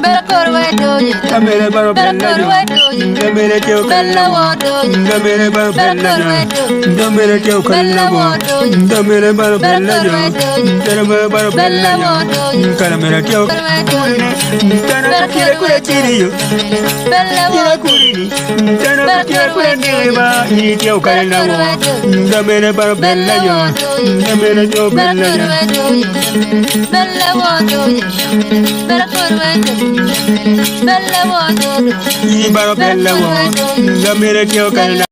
Bella corvedoye, Camere baro bella yo. Camere teo bella kalabo. wadoye, Camere baro bella yo. Camere teo kalabo. Camere baro bella yo. Camere baro bella yo. Camere teo kalabo. Tana kira kura tiriyo. Kira kurini. Tana kira kura neba. Ni teo kalabo. Camere baro bella yo. Camere teo bella yo. bella wadoye, bella corvedoye, bella wadoye, Ni baro bella yo. Camere teo kalabo.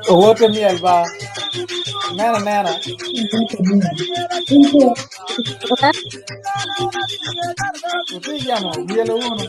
Wote mi alba. Nana. Utijamo, bielo uno.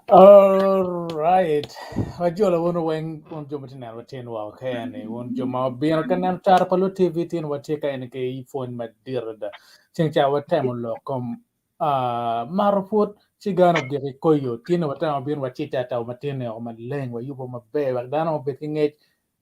All right. Wajola wono weng won joma tinan waten wa kayane won joma bieno kanan tar palo TV tin watika en ke phone madirda. Cengcha watem lo kom marfut sigano de koyo tin watama bien wachita ta matene o maleng wa yubo mabe wa dano be tinge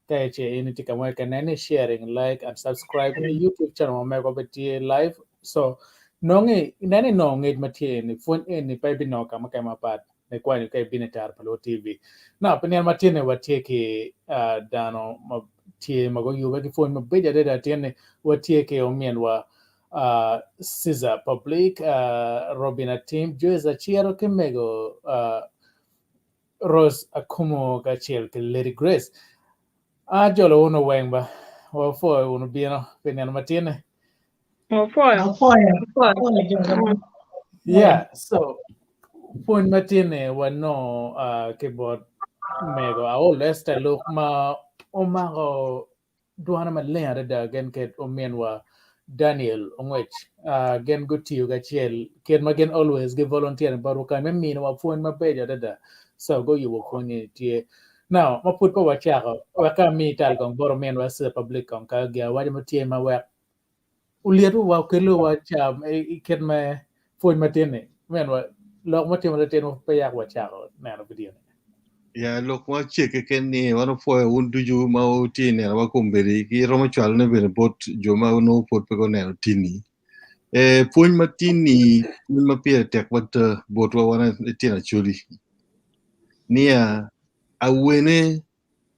kay che en tika wa kanan sharing like and subscribe to YouTube channel Mego Beti live. So nonge nani nonge matene phone en pa binoka makama pat ne kwani kai binetar palo TV na penian matine watieke dano ma tie mago yuba ki phone mabeja deda tiene watieke omien wa Caesar Public Robina Team Joesa Chiero Mego Rose akumo gachiel ke Lady Grace. Jolo uno wengba. Wa fo uno bino penen matine. Yeah, so point matine wano keyboard Mego Aol Esther Aol Luk ma omago duana malenya da gen ket omenwa Daniel Ongwech gen gutiyo gachiel ken magen always ge volunteer baro kan memin wa phone mabeja da so go you konye tie now ma put ko wachako waka mi tal gong boro men wa se public kong ka ga wa mo tie ma wa ulietu wa kelo wa cham ken ma phone matene men wa lok mo tie ma ten pe yak wachako na video ya lok ma cheke ken ni wana fo undu ju ma uti ne wa kumberi ki romo chwal ne bere bot jo ma no pot pe ko ne tini puny matini ma pia tek wat bot wa wana tina chuli nia awene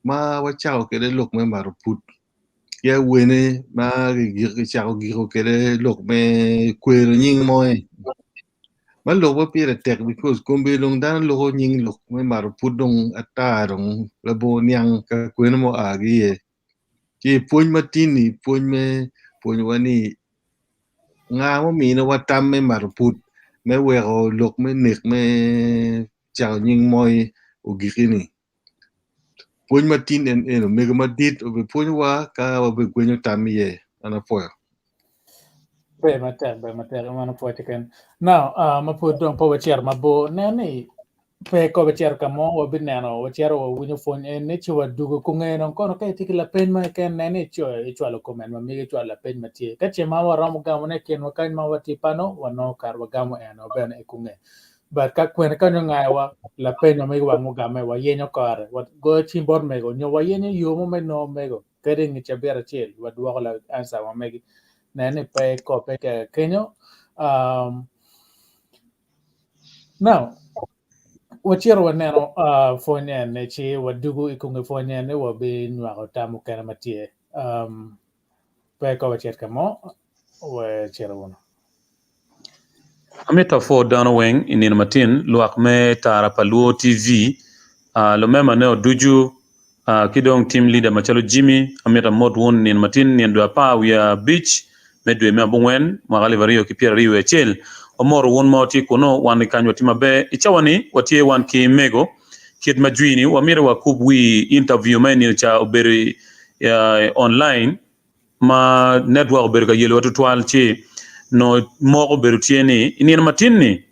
ma wa chao ke de lok me mar put ya wene ma gi chao gi ko ke de lok me Kwero Nying Moi ma lok wa pia tek because kombe long dan lo nying lok me mar put dong atarong la bo nyang ka kwene mo agi ye ki puny matini puny wani nga mo mi no watam me mar put me wero lok me nek me chao Nying Moi ogik ni puny matin en mega madit o be puny wa ka o be gwenyo tam ye ana foyo be mater mano pote ken now ma po don po wacher ma bo nene pe ko wacher kamo o binano wacher o winyo fon en ne chwa dugo ko ngeno kono kai tikila pen ma ken nene chwa e chwa lo komen ma mi chwa la pen ma tie ka che ma wa ram gamo ne ken wa kan ma wati pano wa no kar wa gamo en o ben e kunge but ka kwen ka no ngai wa la pen ma mi wa mo game wa yenyo kare wa go chimbor mego nyo wa yenyo yo mo me no mego kere ni chabera chiel wa duogo la ansa wa megi nene pe kope ke kenyo now wachiro waneno fonye ne chi wadugu ikunge fonye ne wabi nywa tamu kana matie pe ko wachet kamo wachiro wono Amita fo dano weng inin matin luak me tara paluo TV lo mema neo duju kidong team leader machalo Jimmy amita mod won nin matin nin do pa wia beach medwe me Abungwen magali vario kipia riwe echel omor won moti kuno wan kanyo timabe ichawani watie wan ki Mego kit majwini wamira wakubwi interview meni cha oberi online ma network oberi ka yelo watu twal chi no moko berutieni inin matinni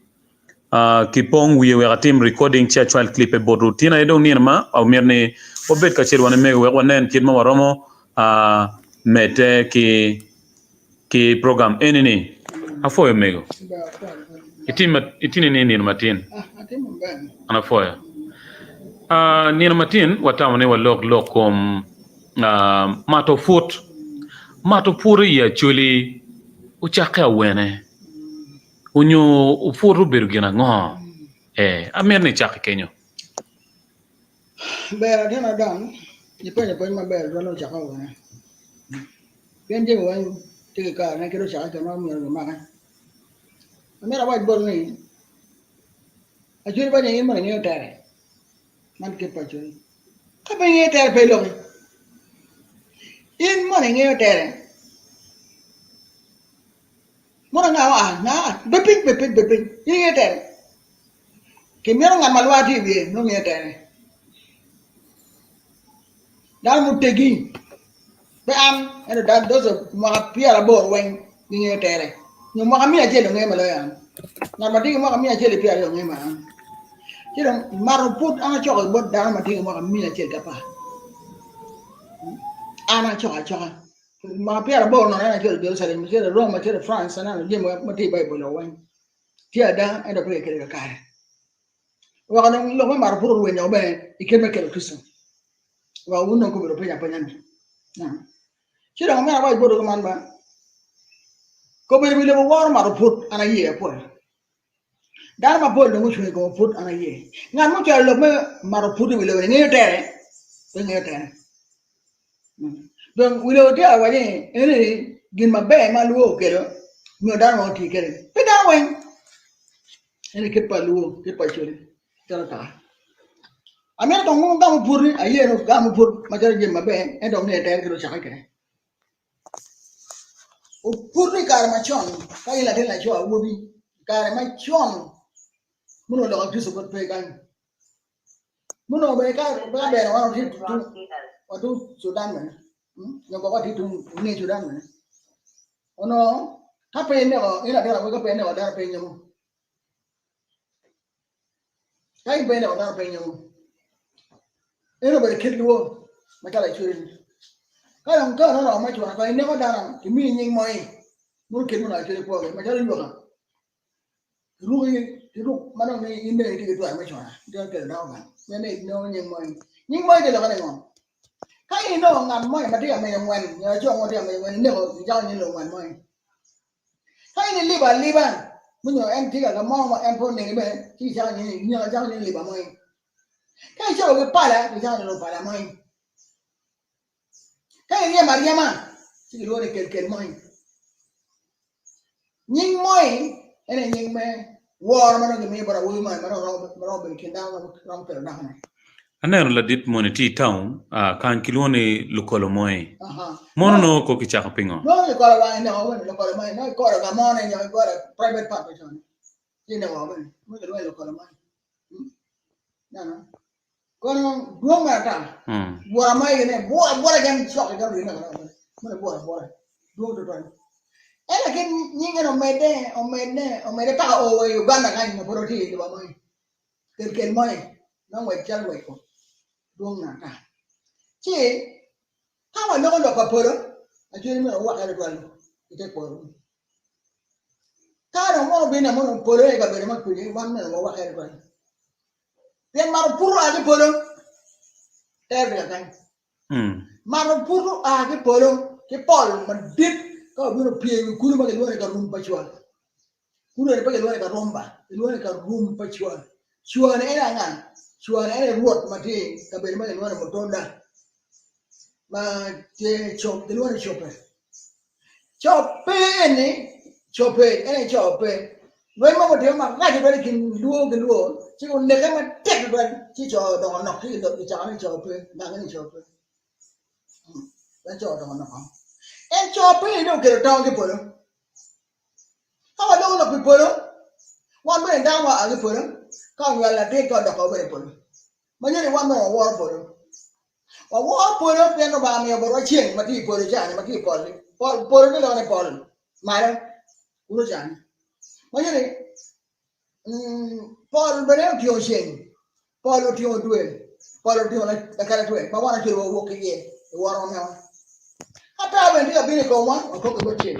kipong wiye we team recording cha actual clip e bodu tina edong nirma au mirni obet ka chirwane me we wanen kidma waromo mete ki program enini afoyo mego itini ni matin ana foyo nina matin watamane walok kom Mato Oput Mato Puri ya chuli uchaka wene unyo ufuru bergina ngo amerni chaka kenyo bera tena dan ni penye ma bera do no chaka wene benje wan tike ka na kiro chaka kama mo no maka amera wa bor ni ajuri ba ni mo ni tare man ke pa juri ka ba ni tare pe lo in mo ni tare mo nga wa na bepin ni tare ke mero nga malwa ti bi no ni tare dal mu tegi be am ene dal dozo ma pia bor wen ni tere no ma mi ajelo ngema lo ya na ma digi ma mi ajelo pia yo ngema kiro Mato Oput ana choko bod dal ma digi ma mi ajelo kapa ana choko ma pia bor no ana ajelo Jerusalem ajelo Rome ajelo France ana je ma ti Bible lo wen tia da ene ko ke kare wa kana lo ma Mato Oput wen yo be ikeme ke Kristo wa uno ko be penya na kira ngama wa bodo man ba ko be le war Mato Oput ana ye po dar ma bodo mo chwe ko put ana ye ngan mo chwe lo me Mato Oput le ngi tere don wilo dia wa ni ene gin ma be ma luo kero mo dar mo ti kere pe da wen ene ke pa luo ke pa chwe tara ta Amir dong kamu puri, aye no kamu pur macam je mabe, dong ni tayar kilo cakap kene. Puri kar macam, kaya lah dia lah jual ubi, kar macam, mana dah tu sebut pegang, mana mereka bera orang itu waktu Sudan mana, yang bawa itu ni Sudan mana, ono, apa ini oh, ini ada apa ini ada apa ini mu, kaya bera ada apa ini mu. Ini berkait dua macam lah curi. Kalau engkau orang macam mana? Kalau ini kau darang, kimi nying moi, mungkin mana curi kuah macam ni juga. Ruk mana ni ini itu macam mana? Dia kerana apa? Ini nying moi dia lakukan apa? Kalau ini orang moi mati yang moi, yang jual mati yang moi, ini kau jual ni orang moi. Kalau ini liban, punya antika kamu empon ni be, kita ni jual ni liban moi. Kalau jual ke pala, kita jual pala moi. Kalau dia Maria mah, si luar kel moi. Nying moi, ini nying moi. War mana kami berawal mai, mana orang berkendang, orang terdah mai. Aner la dit moneti town kan kilone lokolo moy. Mono no ko kichaka pingo. No lokolo mai no, lokolo mai no ko ga mona ni ko private part person. Ni na wa ban. Mo ke lokolo mai. Na. Kono duong mata. Bora mai ne, bora jam sok ga ni na. Mo bora. Duong to to. Lakin nyinga omede pa o Uganda kan na poroti di ba mai. Kel mai. Na wai chal wai ko. Duong na ta. Chi hawa no ko pa poro. Ajui me wa ka dwal. Ite poro. Ka mo bina mo poro e ga bere ma kuni wan me wa ka dwal. Yen mar puro agi poro. Terbe kan. Mar puro agi poro ke pol madit. Kau biru piang kuru bagi luar ke rumah cuan, kuru ni bagi luar ke rumah cuan. Cuan ni angan, cuan ni ruat mati, tapi ni bagi luar bertonda. Macam cop, di luar cope. Cope ni, cope. Memang mau dia mak, ngaji balik kedua. Cikgu nekam macam balik, cikgu dong anak cikgu bicara ni cope, nangan ni cope. Dan cikgu dong anak. En chope ni do kero taw ke polo. Kawa do no polo. Wan be ndang wa agi polo. Ka wa la de ko do ko be polo. Manyere wan no wa polo. Wa wa polo pe no ba mi bo chien mati polo jani mati polo. Polo ni lo ne polo. Mara uno jani. Manyere polo be ne tio chien. Polo tio dwe. Polo tio la kare dwe. Ba wana kiro wo ke ye. Wa ro me. Apa benda dia bini kau wan, aku kau ceng,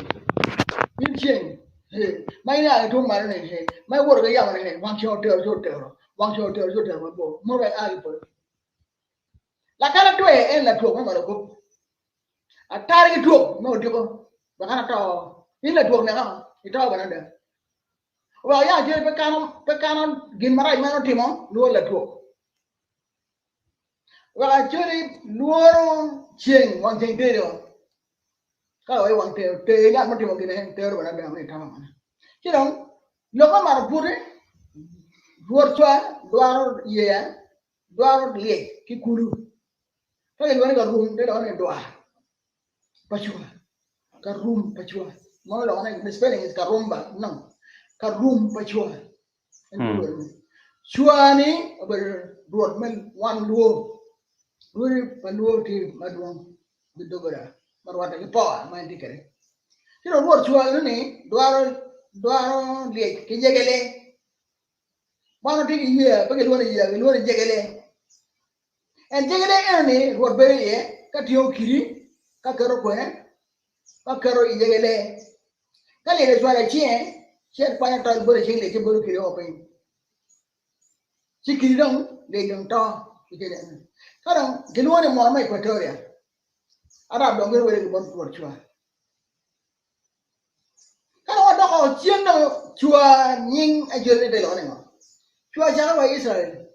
bini ceng, mai ni ada tu mana ni, mai buat kerja mana ni, wang cakap hotel, mampu, mau baik lagi pun. Lakar tu la tu, mana aku, atar itu, mau tu, bahkan atau, ini tu ni kan, itu apa nanda. Wah ya, jadi pekanan, gin marai mana timon, luar la tu. Wah jadi luar ceng, wang ceng dia. Kalau orang te nak mesti mungkin te orang ada yang tahu mana. Jadi, lokal marpure, dua liye, kikuru. Kalau orang garum, dia orang dua, pacua, garum pacua. Mana orang spelling is garumba, no, garum pacua. Cua ni berdua men one duo ti maduang bidogora. Marwata ke pawa main dikare. Kira luar jual ni dua liye kijegele. Mana tiki iya, pakai luar jegele. En jegele ni luar beri ye, katio kiri, kakero koen, kakero jegele. Kali ada suara cien banyak tahun boleh cile, cien boleh kiri apa ini. Si kiri dong, dia dong tau, ikut. Kadang di luar ni mana Equatoria. Arab dong boleh buat luar cua. Kalau ada kau cien dong cua nying ajar ni belon ni. Cua jangan buat Israel.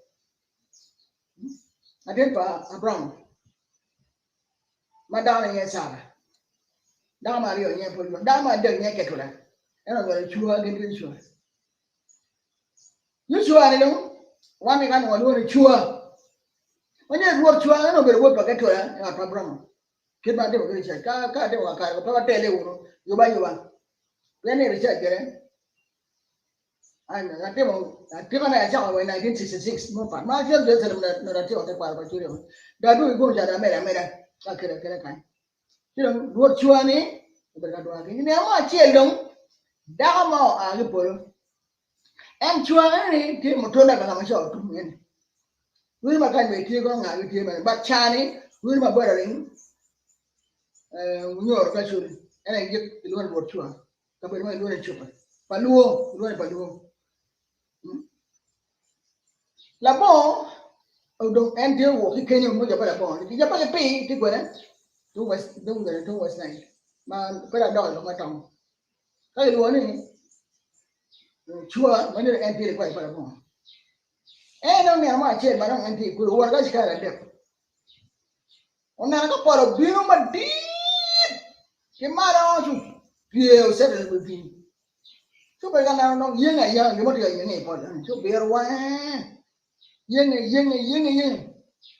Ada apa Abraham? Madam ni Sarah. Dah Mario ni pun. Dah Madam ni ketulah. Enak boleh cua gini cua. Ni cua ni dong. Wani kan walu ni cua. When you work to an over work at a problem. Kid my devil, car, they were car, but tell you buy you one. When you recheck there, I'm a demo. I given a job in 1966. No part. My just not a job. That we go to America. I can't. You know, what you are in? You know, my children, Damo, I put. And you are in it, Motona, I'm sure. We my kind of tea, but Chani, we my buttering. You're actually, and I get the one what you are. Come with my doing chopper. Paluo, Paluo. La bon, don't enter walk, he came with a bone. If you have pay, take one. Don't get it, was night. Man, put a dog on my tongue. Tell you one, sure, when you enter quite a bone. And only a much, but I don't enter good work as kind of depth. On a couple of beauty, but deep. You might also feel settled with you. So, by now, young, you want to get your name, so bear one. Young.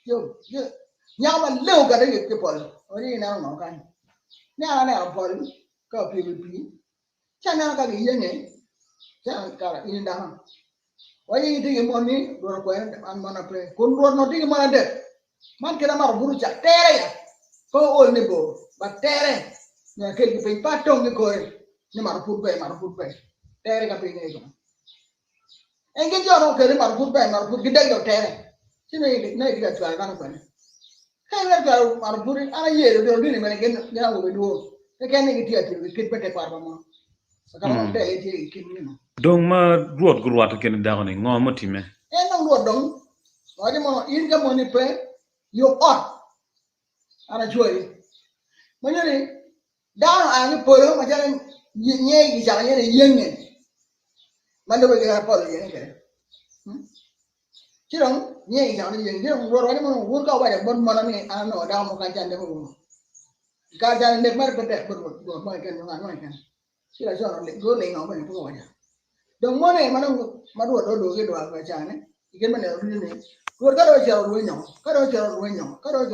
Yo, Yama look at it, people. Or you know, kind. Now, Paul, copy with me. China got a young, China got in down. Why are you taking money? Work and monoplay. Couldn't run not taking money debt. Man can amount of Burucha, Terre. Go old nibble, but Terre. You can pay part on the coin. No matter put pay. Terre can pay. And get your own carry, put by Marput, get your Terre. You know, you get to a gun. Hey, let go, Marput, and a year, you'll do him again. Now we do. They can't get here to get better part. Come on, tell it. Dong ma ruột ruột cái đào này ngon mất thì mẹ. And no what don't. I don't want income money pay. You ought. And a joy. When you're down, I put on my telling ye is a young. Mandabe get apology. You don't, ye is on the young. Work out by the bottom money. I know down on Kajan. Kajan never put that, but my can. She was only good laying on my phone. The money, Madame do get to have China. You get money really. Go cut your window, put on your window, put on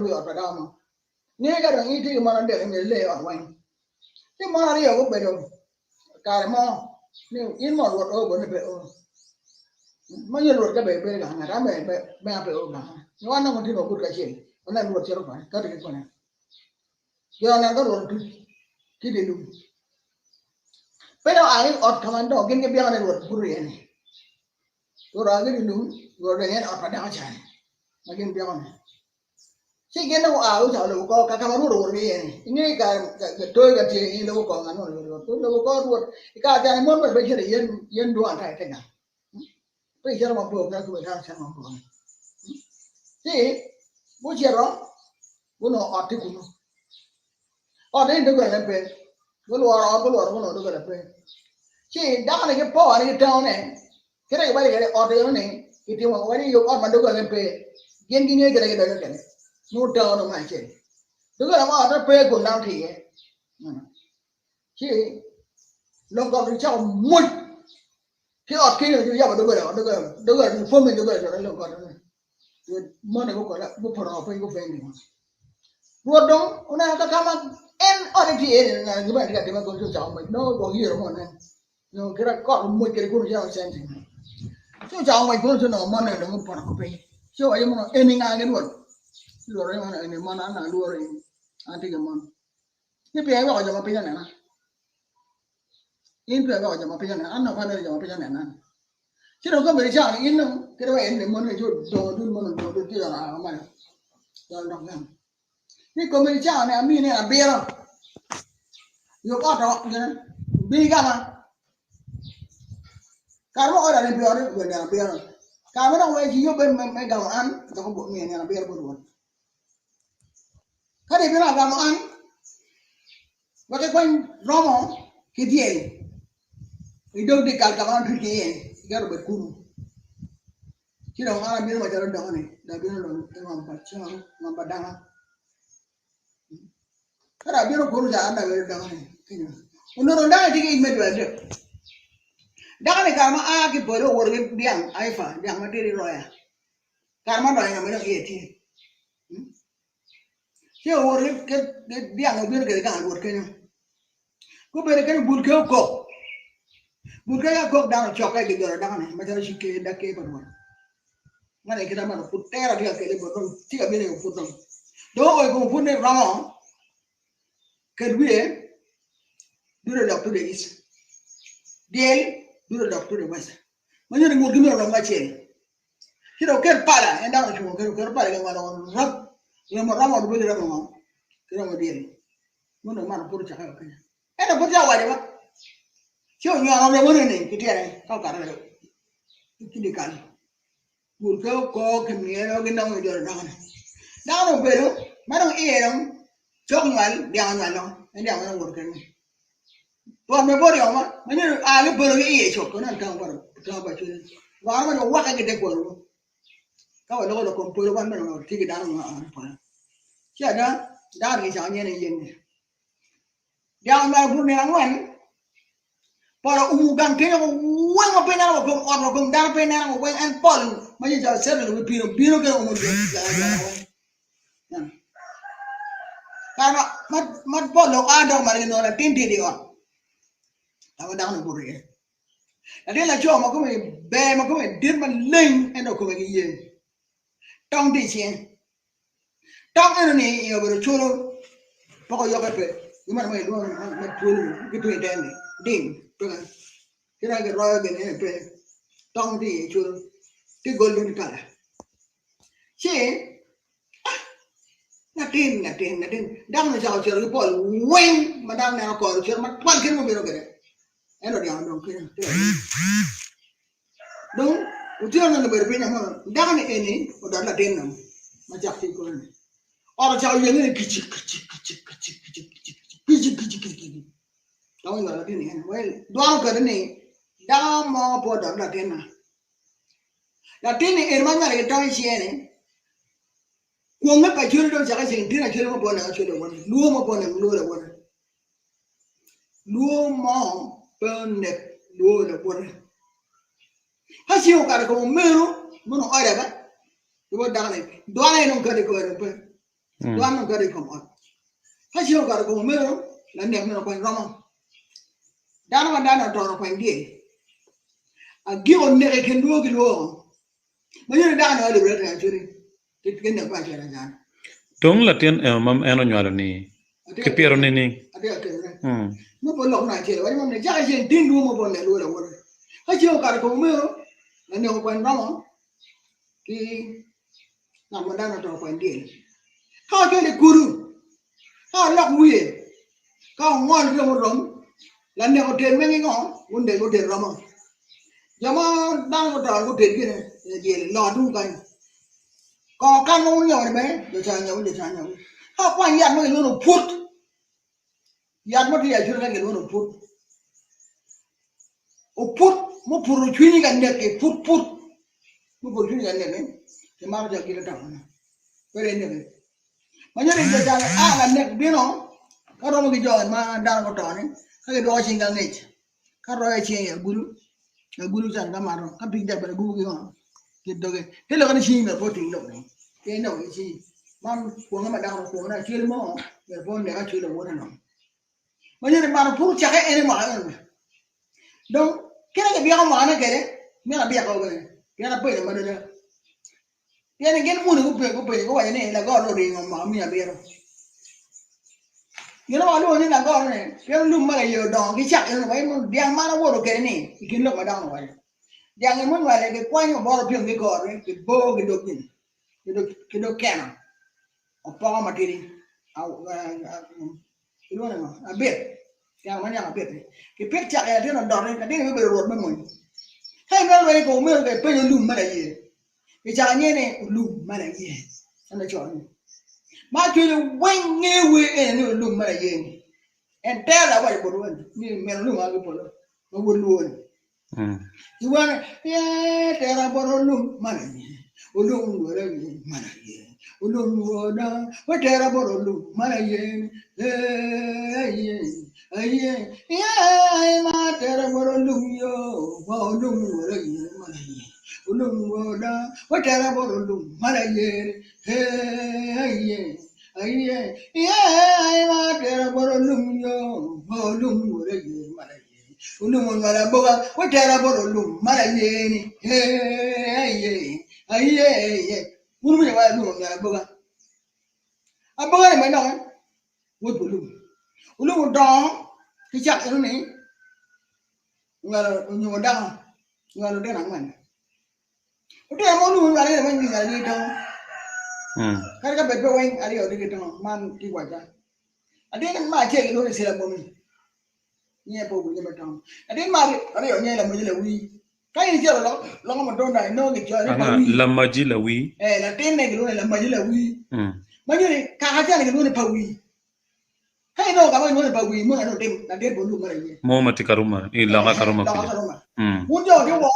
your padama. Nigger don't eat your money and lay on wine. The money of better. Caramo, in more what over the bill. Money look at baby and I may be over. You want to go good cashing, and then what's your point? Cut it on. You are not going to keep it. Pero I or commando can get beyond what Korean. You're already new, you're the end of a down channel. Again beyond. She get no out of the call Kakamuru or me. In any kind the toilet in the local and all the what you got that moment, but you do not take it. Please, you're my book, that's what I'm saying. See, what's your wrong? We know article. Or then the girl and pay. Go or one of the she down again, Paul, and get down and get away or the only if you want when you are my dog and pay. Get again. No down on my chain. The girl of pay go down here. She long got the child much. She ought to kill you have the girl, forming the girl, look at money go put on pay go fending. What don't when I come up and on the and you might get him go to town, but no go here one. No, get a call, make it a good job sending. So, John, my good to know money and the put on pay. So, I am ending island work. You are in the money and luring. I take a month. If you have your opinion, if you have your opinion, I'm not going to your opinion. She don't come very sharp, you know, get away in the money to do money to do our money. Don't know them. You come very sharp, I mean, a beer. You got big gamma. Kamu orang yang biar bukan biar. Kamu orang yang hidup megawan, jangan buat ni yang biar buat. Kalau biar gawan, macam Romo kedian, hidup di kalangan kedian, kita berkuru. Kita orang biar macam orang ni, dah biar orang macam nampak dah. Kalau biar kuru jangan dah biar dah ni. Menurut anda ini imej berada. Dah ni kama aki polo orang biang, aifa, biang materi roya. karma do ina mena yeti che ore che diamo bir che ga wor ke ko bere ke bul ke ko ya ko da choka ke do da ne ma ta shi ke da ke ko mana kita mana putera dia ke le boton tiga bene ko puton do o ko punne ramo ke duye dure doctor de is del dure doctor de west manya ngor gimi ro ma chen kiro ker para enda ko ker para ke mana rap le mo ramo do bele ramo kiro mo del mono mana pur cha ka kanya enda pur cha wa de ba chio nyo ro mo ne ke tere ka ka ra ki di kan bul ke ko ke miero ke nang do da ne da no pero maro ero chok ngal dia ngalo dia ngalo wor ken to me bori oma mani a le boro ke chok ko nan kan baro ta ba chule wa ma no wa ka ke de ko ka wa lo ko polo ban no ti ke da no pa cha da ri cha ne yen dia ngalo bu ne ngwan para umugang kaya ko wang mo pena ko or ko dar pena ko en pol mani ja ser no pino ke umu ya kana mat polo ado mari no la tinti di on tawa da no buri ade la cho ma ko me be ma ko me dir man ling en ko me ye tong di chen tong en ni yo bro choro poko yo ka pe man me lo ma choro ki pe den ding kira ke royo ke ne pe tong di choro ti golden kala che natin dang na jaw chero pol wing madang na ko chero mat pal ken mo biro ke eno dia ndong ke dong otyeno no berbe na mo dang ni eni o dar la den nam ma jak ti ko ni ora jaw ye ni kichi dong la den ni well do ko ni dang mo po dar la den na la den ni er ma na re tong chiene Kuonga ka chiro do chaka sing tina chiro mo bona chiro wona luo mo bona luo la wona luo mo pone luo la wona ha si o kar ko mero mono ora ba do dane do ane non kare ko ora pe do ane non kare ko mo ha si o kar ko mero la ne mo ko romo dana ma dana to ko ndie a gi on ne ke luo ki luo mo ni dana ole bre ta chiri ke ne ba chara jan Tong latian mam eno nyalo ni. Kepiero nini. Mo bolok na chelo wani mo ne ja je din du mo bonne lo la wona ha je o kar ko mero na ne ko ban ramo ki na mo dana to ko ndie ha ke le guru ha lok wiye ka ngon ke mo rom la ne ko ten me ngo wonde ko ten ramo jama dang ko ta ko ten ki ne je lo du kan ko kan mo nyo ne be de cha nyo ha kwa ya mo no put ya mo ti ya jur kan ke no put o put mo puru chuni kan ne ke put mo puru chuni kan ne ke ma ja ki ta na pere ne be ma ne de ja a la ne bi no ka ro mo ki jo ma da ko to ne ka ke do chin kan ne ka ro ya chin ya guru san ka ma ro ka bi da ba guru ki no ki do ke he lo kan chin me po ti lo ne ke no chi man ko ma da ko na chi mo me po ne ka chi lo wona no ma ne ma ro pu cha ke ene ma donc kena ke biya ma na kere me na biya ko ke na pe ma de ya ne gen mu ne ko pe ko wa ne la go ro ri ma mi ya biya you know alu ni na go ne ke lu ma yo don ki cha ne wa mo dia ma na wo ro ke ni ki lo ma da no wa dia ne mo wa le ke kwa nyo bo ro pyo ke go re ke bo ke do kin ke do kana o pa ma ti ri lu ne ma a bit ya ma ya bit ke pe cha ya de no do re ka de me be ro ma mo hay me lo ko me ke pe lu ma da ye ke cha nye ne lu ma da ye ana cho ni ma ke wen nge we ne lu ma da ye en te la wa ko ro ni me lu ma ke po lo ma wo lu ni Iwan ya te la po lu ma da ye o lu ngo re ma da ye o lu ngo da wa te la po lu ma da ye Yeah, my terrible lumio, Bolum, Ulum, what terrible lum, Malaye, hey, yeah, my terrible lumio, Bolum, Malaye, Ulum, Malaboga, what terrible lum, Malaye, hey, Ulu, Malaboga. I'm going my dog, what Ulum. Ulu dog, he shot me. Well, you were down. Well, then I went. But I'm only running when you are little. Carga better when ariyo to get on, man, Tiwaja. I didn't my take it on a ceremony. Near Bob Liberton. I didn't marry Ariyo near the we. Can you tell long Madonna? I know the journey. La Magilla we. And I didn't make it on Magilla we. Maggie, can't tell you to Pawi. Hey, no, I'm going to Pawi, more than I did Bulu. Moma Tikaruma, Ilama Karuma. Would you walk?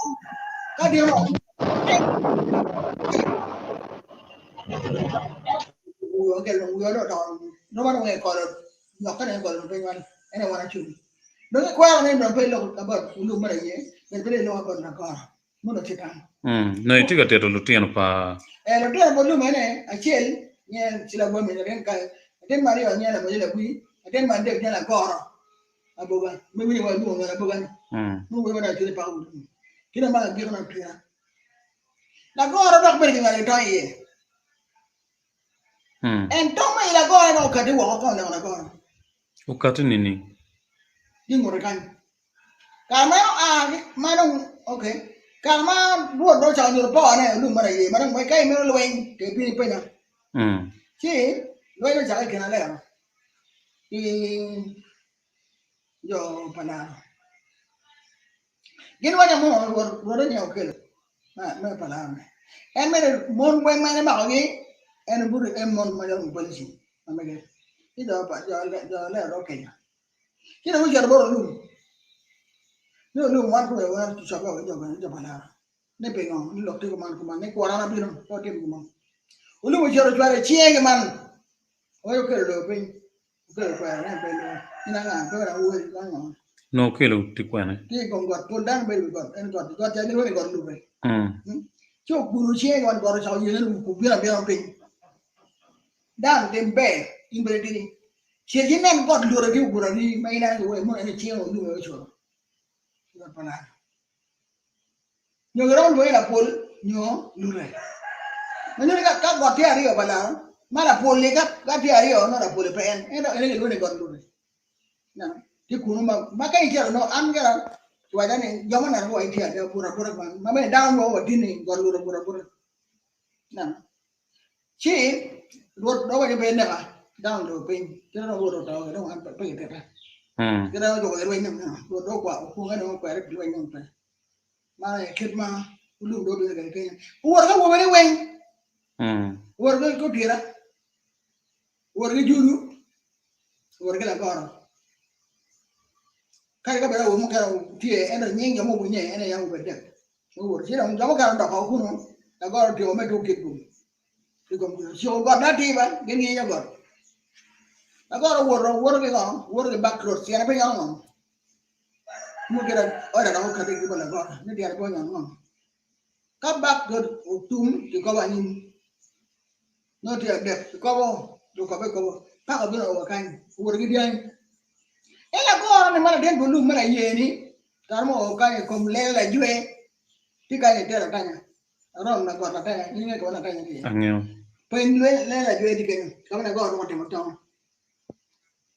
God, you know. Okay, we are not on. No one will call it. Not going to call it. Anyone I choose. Don't acquire name of Pelo about Lumare, and very low about Nagar. Monotitan. No, you take a tether Lutiano pa. And a terrible lumene, a chill, yeah, Silla women, and I didn't marry on Yellow Miller. I didn't mind the Yellow Gora. Abogan, maybe you were doing a bogan. No women are to the pound. Get a man given up here. Nagora not making a tie. And Tommy Lagora no cut the walk on Nagora. Ukatunini. Dingorakan. Kama madam okay. Kama buat dosa on your paw and look money, madam, my kind of way, the penny penna. See, where is I can allow? In your pana. Get what I'm on, what in your kill. My pana. And made a moon when my mouth and a good mon my own policy. I'm again. It's up at your letter, okay. You know, we got a room. No, one way I want to shop out with your nipping on, look to a man, come on, make one up, what him come on. Ulu was your try to cheer a man. Oh, you could have been good for a go on. No kilo Tiquana. He got pulled down, baby, got and got anyway, got Lupe. So, Guru Chang one got how you could be a beyond thing. Down them bear in Brittany. She didn't got to review Gurani, may not away more than a chair or do a show. You don't wait a pull, no, Lure. When you got the ariyo, but not a pull, got the ariyo, not a pull pen, and I really got Lure. Now, the Kuruma, Maka, no, I'm going to a Yaman and White here, the Pura, Mamma down over dinner, got Lura. Now, she wrote nobody pay never down to pay, you don't know what I don't want to pay it. You know, go away, who I don't quite doing on my kid, ma, who look over again. Who are going away? Who are going to go here? What did you do? What did I go? Can't go over Mokaro, and a young woman, and a young with them. Who was here on Jamakan, the Hakuno, I got to a metal kid room. She got that even, give me a got. I got a word working on, working back roads, and I bring on. Look at it, I don't know, cutting people about, maybe I'm going on. Come back good to cover him. Not yet, to cover, pack a bit of a kind, who will give you. And I go on the man, then will look at Yenny, Tarmo, kind of come lay like you, think I tell a tanya. Around the got a tanya, you make one a tanya. When you lay like you again, come and go to town.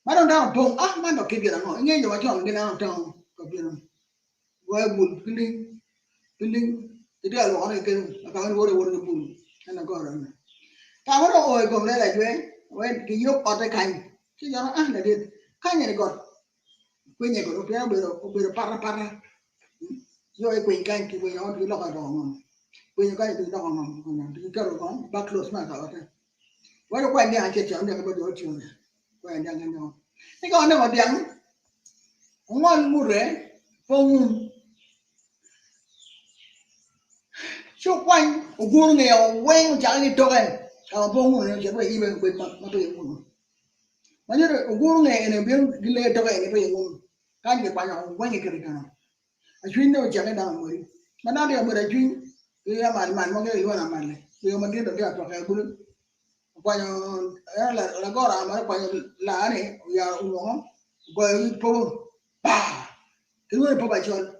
I don't know, man, don't keep it on. You know what you're getting out of town. Where would building the deal on again? I can't worry what the bull and I got on. I want to go there like when you got the kind. You know, I did kind of got when you go to with a para. You're a queen kind to win out, you look at all. When you guys do not on, you got on, back close matter. What a quite young kitchen, never go to you. When young and young. They got never young. One murray, phone. So quanh của vua nghèo quen chẳng đi cho em bông rồi chỉ phải đi về Mato Oput Manjere uguru ne ene bien gile to ene pe ngum. Kan ke kwanya wangi kiri kana. Ajui ne ojane da ngori. Mana dia mura ajui ya man mo ke yo na man le. Yo man dia to ya to ka guru. Kwanya la gora ma kwanya la ne ya umo. Go po pa. Kilo po ba chon.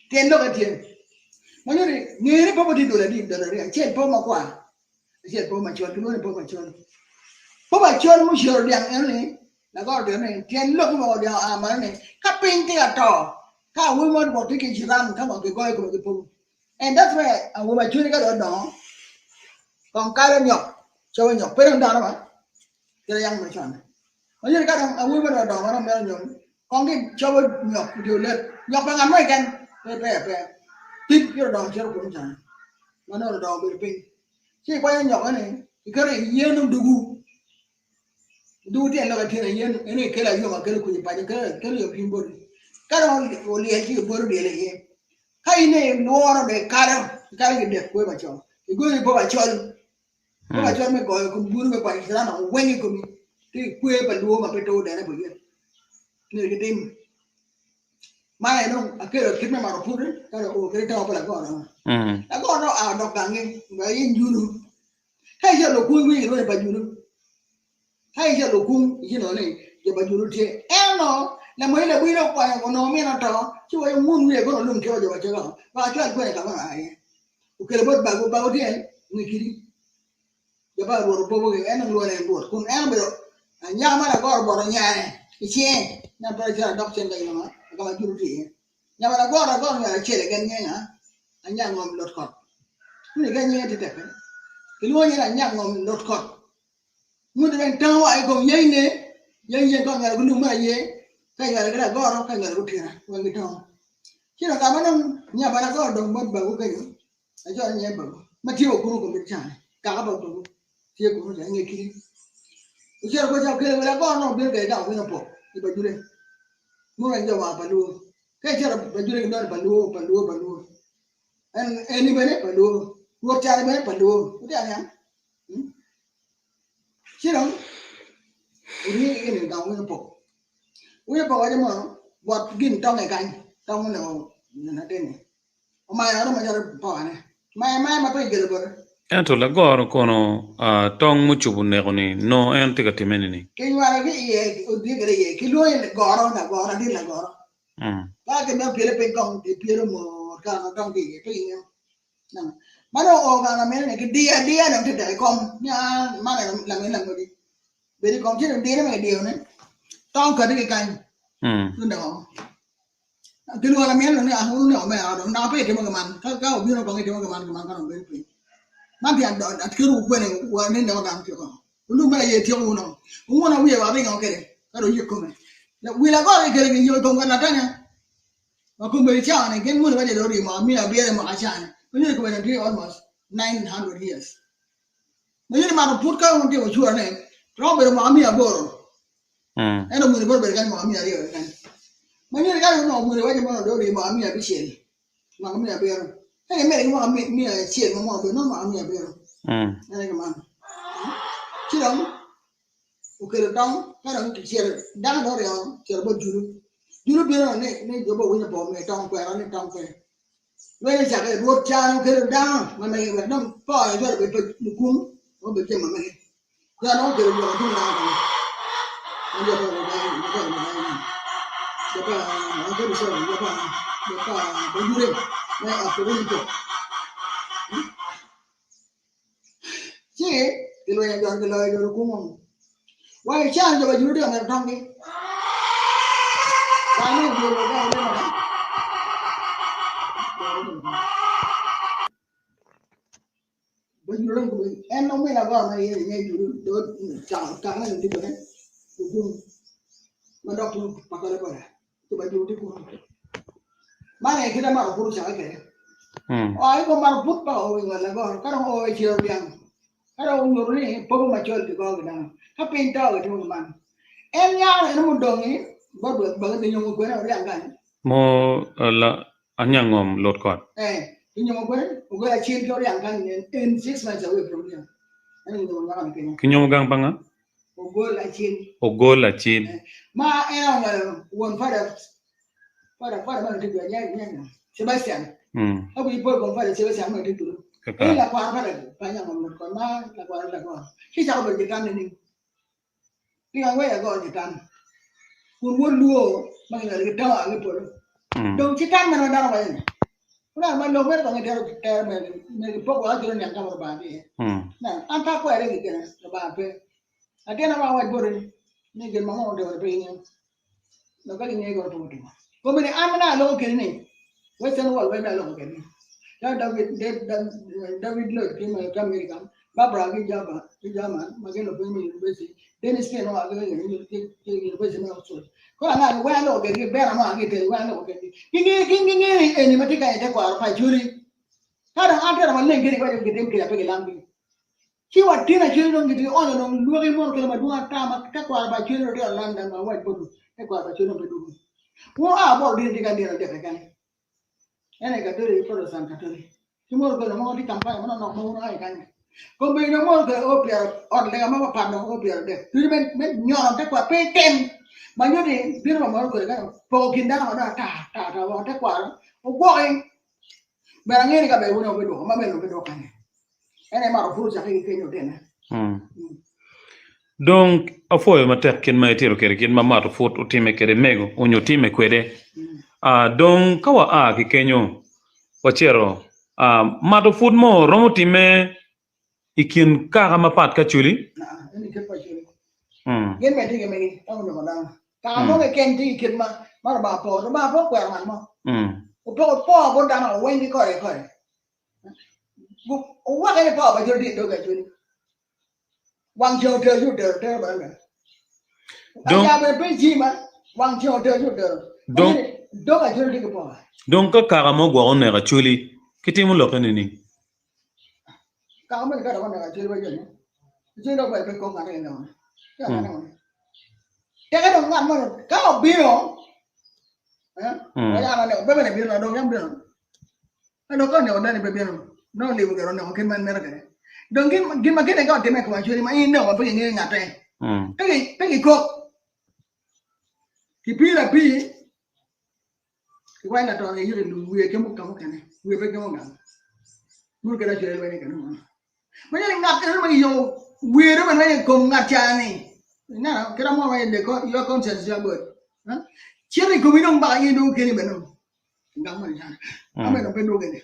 Tien lo ka tien. Manjere ngere po di dola di dola chen po ma kwa. Chen po ma chon kilo po ma chon. Po ba chon mu shor yang ene. La gora de ne tien lo ko dia ama ne. Ka pin ti ato. Ka we want to take it ram come on the go ko the po. And that's why we ma chuni ka do no. Kon ka le nyok. Cho nyok pe nda ma. Ke yang ma chon. Manjere ka we want do ma ma nyok. Kon ke cho nyok di le. Nyok ba ngam mai kan. Pe. Tip yo do chero ko chan. Mano do be pin. Chi kwa nyok ne. Ikare yenu dugu. Du ti lo ka ti yen ene ke la yo ma ke ku ni pa ni ke yo pin bo. Karo oli ki boru de le ye kai ne no de karo de ko ba chon go ni bo ba chon me ko buru me pa isra na wengi ko mi ti ku ba luo ma pe to de na bo ye ni ke tim mai no akero kitme ma ro pure karo o ke to pa la ko na la ko no a do gange ba yin junu kai je lo ku wi ro ba junu kai je lo ku yi no ne je ba junu te no la mo ile bwiro kwa ko no mi na to chi wo mun ne ko lum ke o ba chego ba cha ko ka ba ai u ke bot ba o tie ni kiri ya ba ro bo ge en lo ne bo kun en bro nya ma na go bo nya ne chi na ba cha dok chen ga ma ga ma juru ti nya ma na go nya che le gen nya nya ngom lot ko ni ga nya ti te ke lo nya nya ngom lot ko mu de tan wa ai ko ye ko ga lu ma ye kai ga ga goro kai ga rutira wangi to kira ka manan nya bana go don bot ba ko kai a jo nya ba ma ti o kuru ko mi chan ka ka ba to ti ko nya nge kiri u kira ko ja ke la go no be ga da ko na po ti ba jure mo ga jo wa ba lu kai kira ba jure no ba lu en ni bene ba lu wo ta bene ba lu u ta nya kira uri ni ga ko na po uye pa waje mo bot gin tong e kan tong no na tene o mai aro ma jar pa ne mai ma pe gele bor ento la goro kono tong muchubu ne koni no ente ka timeni ni ke wara ge ye o di gele ye ke lo ye goro di la goro ba ke me pele pe kong di pele mo ka na tong di pe ni na ma no o ga na me ne ke dia no te te kom nya ma la me la mo di be di kom ti di ne me di ne tong ka di kan no cái luôn là miếng này không nhiều mẹ ở đó phải cái mà man các ở bên nó có cái mà man có bên phía man thì đó cái lúc quên này quên nên nó đang kiểu lúc mà ye thiếu uno uno bây giờ bên ngõ cái cái đồ gì cũng này là vì là có cái nhiều công cái là đó nha mà cũng bị chán này cái muốn bây giờ đi mà mi là bây mà chán bây giờ cái này almost 900 years bây giờ mà nó put cái một cái chùa này rồi bây giờ mà mi là bor em nó muốn bor bây giờ mà mi là điều này Many guys know when they want to do my mere vision. Mamma bear. Hey, make me a chair no more, but no mamma bear. And a man. Children, who get down, I don't care down or down, terrible Juru. You be on it, make your boy upon me, town where on it town fair. When it's a road child, get it down, when I have no fire, I got to be put the coon or became a man. They are not getting your two now. Aku bisa, berdiri, aku itu. Sih, kalau yang jual kumum, wah jangan coba juru dia nggak tahu ni. Kami jual apa mana? Berdiri orang tu, nama mana apa mana ini juru, dot jangan nanti boleh, kumum, mana tu pakai apa? Coba juru dia kumum. Mana kita mahu puru cakap ke? Oh, aku mahu put pa orang mana kau? Kalau orang cium yang, kalau orang ni perlu macam tu kau kena. Kau pintar ke tu mana? Yang ini mudong ni, baru ni nyamuk kau orang kan? mo la anyangom lot kot Ini nyamuk kau cium kau orang kan? In 6 months away from here. Ini mudong orang kan? kinyo gang panga ogol achil ma era one father man de ya Sebastian abu boy con father Sebastian man de tu la kwa father panya ngom ko ma la kwa ki sa ko de tan ni nga we go de tan kun won luo ma nga de tawa ni po donc ci tan man dara way ni una man lo wer ko ngere ter me po ko ajuro nyang kamar ba bi na anta ko ere ni gena ba pe atena ma wa bore ni gel ma mo de be ni no ka ni go to ko me amna lo ke ni western wall we me lo ke ni da David lo ke me ka America babra gi jama magelo pe me university then Spain no agelo ni ke university no so ko ana we lo ke be na ma gi te we lo ke kingi ni matika ite kwa pa juri kada ante ma lengeri kwa ke dem ke pe lambi ki wa tina juri no ngi ono no luogi mo ke ma duwa ta ma ta kwa pa juri ro London ma wa bodu e kwa pa juri no bedu wo a bo di diga di de kan ene ka dori pro san katoli ki mo ko mo di campagne mo no mo ai kan ko be no mo ko opia on le ma pa no opia de tu men nyo ta kwa pe tem ma nyo di bir ma mo ko ga po kin da ma ta wa ta kwa o go en ba ngeni ka be wono be do ma be no be do kan ene ma ro furu sa ke ke no de na donc afoyo matek ken ma tiro kere ken ma Mato Oput utime kere Mego onyo time kwede donc kawa ki kenyo wachero Mato Oput mo romo time ikin kaga mapat ka chuli ene ke pa chuli gen me dige me ta no da ka mo ke ken ti kin ma ba po kwa man mo o po bo da ma wendi ko o wa ke po ba jodi do ga chuli wang chiao de yu de ba ga donc ya be pe ji ma wang chiao de yu de donc do ga jodi ko po donc ka kaga mo gwa on ga chuli kitimu lo kenini ka mo ga da na ga chuli ba jodi ji do ba pe ko ga ne no ya na no ya ga do ngan mo ka o bi no ya na ne be be ne bi no do yam bi no no ko ne o da ne be bi no le bu ga no ken man ne ga donc gin ma kene ga teme ko churi ma ino ma pe ni ngate pe ko ki pila pi ki wa na to ne yiri lu we ke mu ka mu kene we pe ke mu ga mu ke da churi we ne ke no ma ni ngate ma yo we ro ma ne ko ngate ani na ke ra mo ma de ko yo conscience ya bo chiri ko mi non ba yi do ke ni be no ngam ma ja ame no pe do ke ni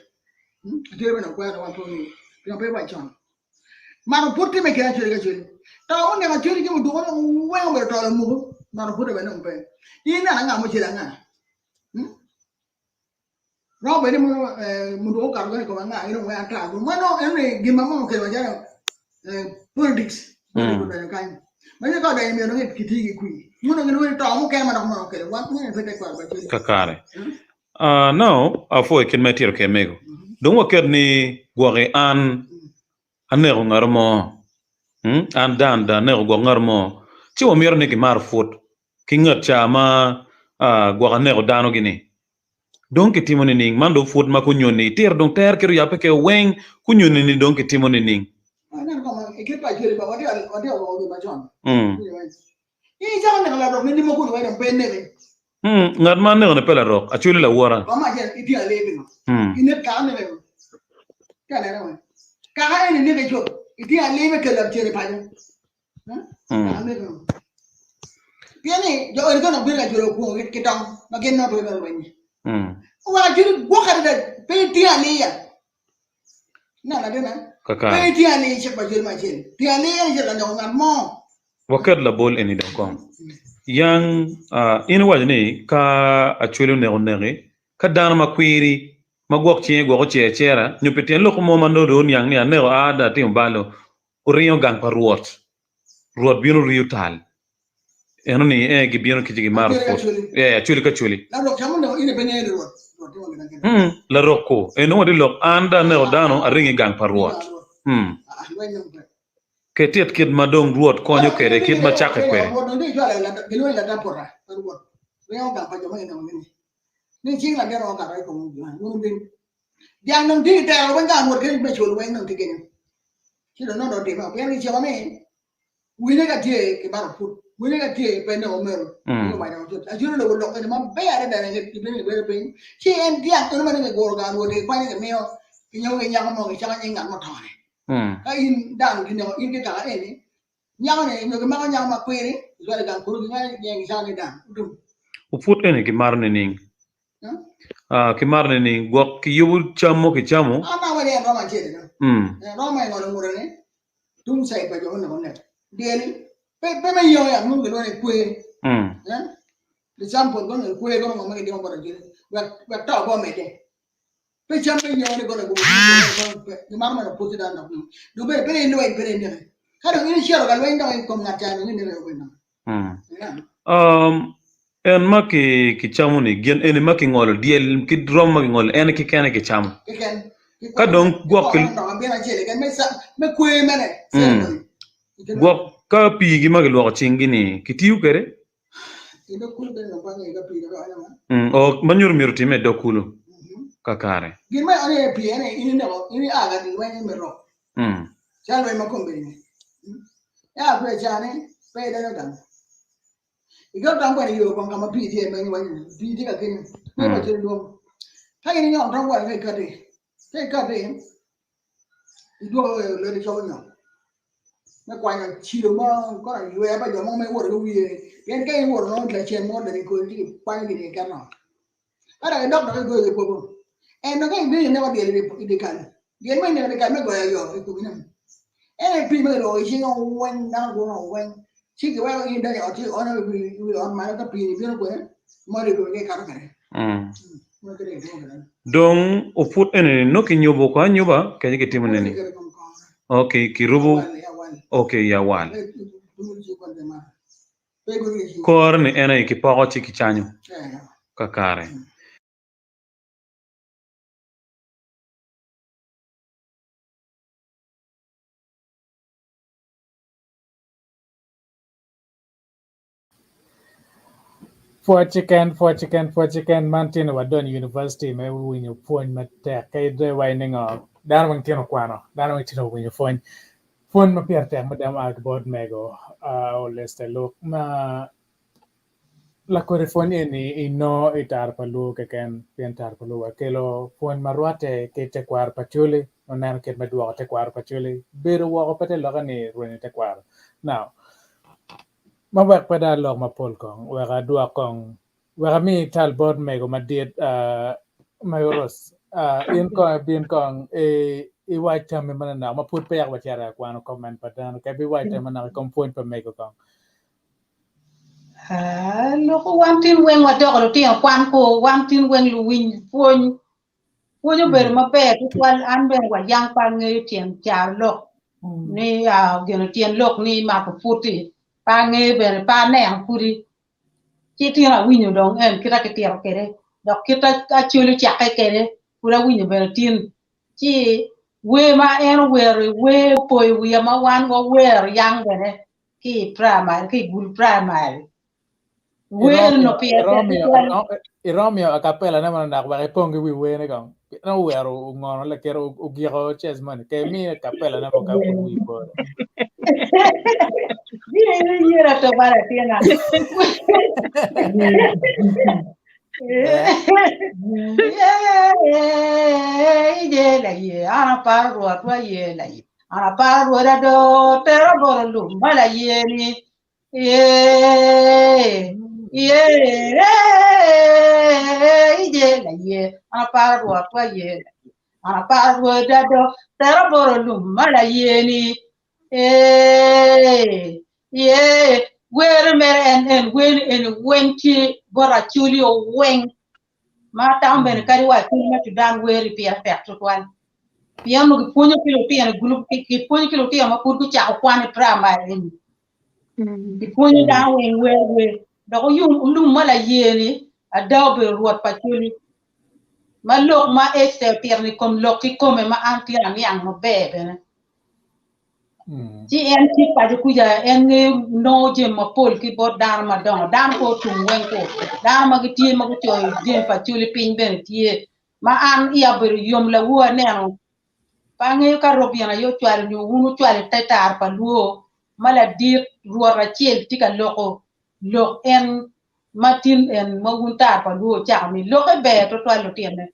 je be no kwa na wa to ni yo pe ba chon Mato Oput me kira churi ta one ma churi ki mu do no we mo to mu Mato Oput be no pe ina nga mo chira nga ro be ni mu do ka ko nga ino we ata go no ene gi ma mo ke ma ja politics ko da kan ma ni ka da mi no ki ti ki ku mu no no to mu ke ma no mo ke wa mu fe te kwa ba churi ka kare no afo ken ma tiro ke Mego donc waket ni gore an anero ngarmo an da nero go ngarmo ci wo mer ne ki Mato Oput ki ngat chama go nero dano gini donc timoni ning mando Oput ma ko nyoni ter donc ter kero yape ke weng ku nyoni ni donc timoni ning ana ko ma ke pa jeri ba wadi wo ma jon i ja ne la do ni mo ko wa pe ne ngat man ne pela rok achuli la wora ba ma je idi ale bi no ine ka ne ka ne no ka ha ne ne jo idi ale be ke la jeri pa ne ka ne no piani jo er ko no bi la jero ko ke tang ma ke no be no ni wa jeri go ka de pe idi ale ya na la de na pe idi ale che ba jeri ma jeri idi ale ya je la no ngat mo waket la bol eni don kom yang ina wajni ka achuli ne onere ka dana makwiri magwok chie go che chera nyupetien loko mo mando don yang ni anero ada tim balo uriyo gang paruot ruot bino riutal eno ni gi bino kijigi Mato Oput achuli ka chuli la ro chamu no ine bene ruot la roko eno wadi lok anda ne odano aringi gang paruot ketiet kid madong ruot konyo kere kid machake kwere ni ching la gero ka rai ko mu bin yang nang ti ta ro ban ga mo ke be chul wen nang ti ke ni chi no do ti ma pe ni chi ma me wini ka tie ke Mato Oput wini ka tie pe no mero no mai no a juro lo lo ke ma be are da ne ke be be chi en dia to ma ne go ga no de kwa ne ke meo ke nyo ke nyang mo ke cha ni ngang mo thone ka in dang ke no in ke ka ni nyang ne no ke ma nyang ma kwere zo le ga kuru ga ne cha ni da dum Oput ene ki marne ning ki marne ning gok ki yubul chamo ki chamo ama wa ne ro ma che de ro ma no mo ne tum sai pa jo no ne de pe me yo ya mun ke no ne kwere example con el juego no me dio por aquí va ta go me de pe cham pe yo ne go go ni mar ma po ti da no do be no be ne ka do ni shero ga lo ndo ko na ta ni ne go na en maki ki chamo ni gen en maki ngol diel ki drom maki ngol en ki kene ki chamo ka don gok no be na chele ga me sa me kwe me ne gok ka pi gi maki lo chingini ki tiu kere ido kulu be no ba ne ga pi ga ala o manyur mirti me do kulu ka kare gin me ane pi ene ini no ini aga di wen me ro cha lo ma kombe ni ya pe cha ne pe da ga igo dan kwa yo ko ma pi ti me ni wa pi ti ka kin me ba che do ta ni no dan kwa ke ka de ido le de cho no me kwa na chi do ma ko na yo ba jo mo me wo ro wi yen ke wo no le che mo de ko ti kwa ni de ka no ara no no go go no ke bi ne ba de kan de me ne de kan me go yo ko ni e pi me ro chi no wen na go no wen chi ke wa ni da yo ti ona wi on ma ka pi ni bi no ko mo de go ke ka kare dong Oput ene no ki nyobo ko nyoba ke ke timene ni okay ki rubu okay ya wal kor ni ene ki pago chi ki chanyo ka kare for chicken mantin wa don university me winyo point mate kay de wayning dan wang tino kwano dan wang tino winyo phone ma pierte madam agbot Mego Esther Aol Luk ma la corifoni ni ino itar palu ke ken pientar palu kelo phone marwate ke te kwar pachuli onan ke medwa te kwar pachuli biro wo pete logani ruini te kwar now mabak pada log mapol kong wega dua kong wega mi tal bod Mego madiet mayoros in ko bin kong i white time mana na maput pe yak wachara kwano comment padan ke bi white time mana kom point pa Mego kong loko wantin wen wa dogro ti kwan ko wantin wen lu win fonyo ber ma pe twal an ben wa yang pa nge tien cha lok ni geno tien lok ni Mato Oput pa nge ber pa ne an puri ti ti ra winyo dong en kita ke tier kere dok kita Acholi cha ke kere pura winyo ber tin ti we ma en we poi we ma wan go wer yang bene ki primary ki gul primary Romeo a capella na mana nak ba pongi wi we ne kong no wero ngono le kero ugiro chessman ke mi capella na ka pun wi bo Ni era to para tiena. Ye la ye ana parro atwa ye la ye ana parro da do pero borlu mala ye ni ye la ye ana parro atwa ye ana parro da do pero borlu mala ye ni where mere and when ki bora chuli o wen ma tambe kari wa chuli ma tudan where pia pekto kwan pia no ponyo kilo pia group ki ponyo kilo pia ma kurku cha kwan primary ki ponyo da wen we do yum mala yeni adawbe ruot pa chuli ma lok ma Esther pia ni kom lok ki come ma anti an yang no bebe ne Ji en ti pa ku ja en no je ma pol ki bo dar ma don dan ko tum wen ko dan ma ti ma ko je pa chuli pin ben ti ma an ya ber yom la wo ne no pa nge ka robiana yo twal nyu hunu twal tetar pa luo mala dir ruora chiel tika lok en matin en magunta pa luo cha mi loke be to lo tiene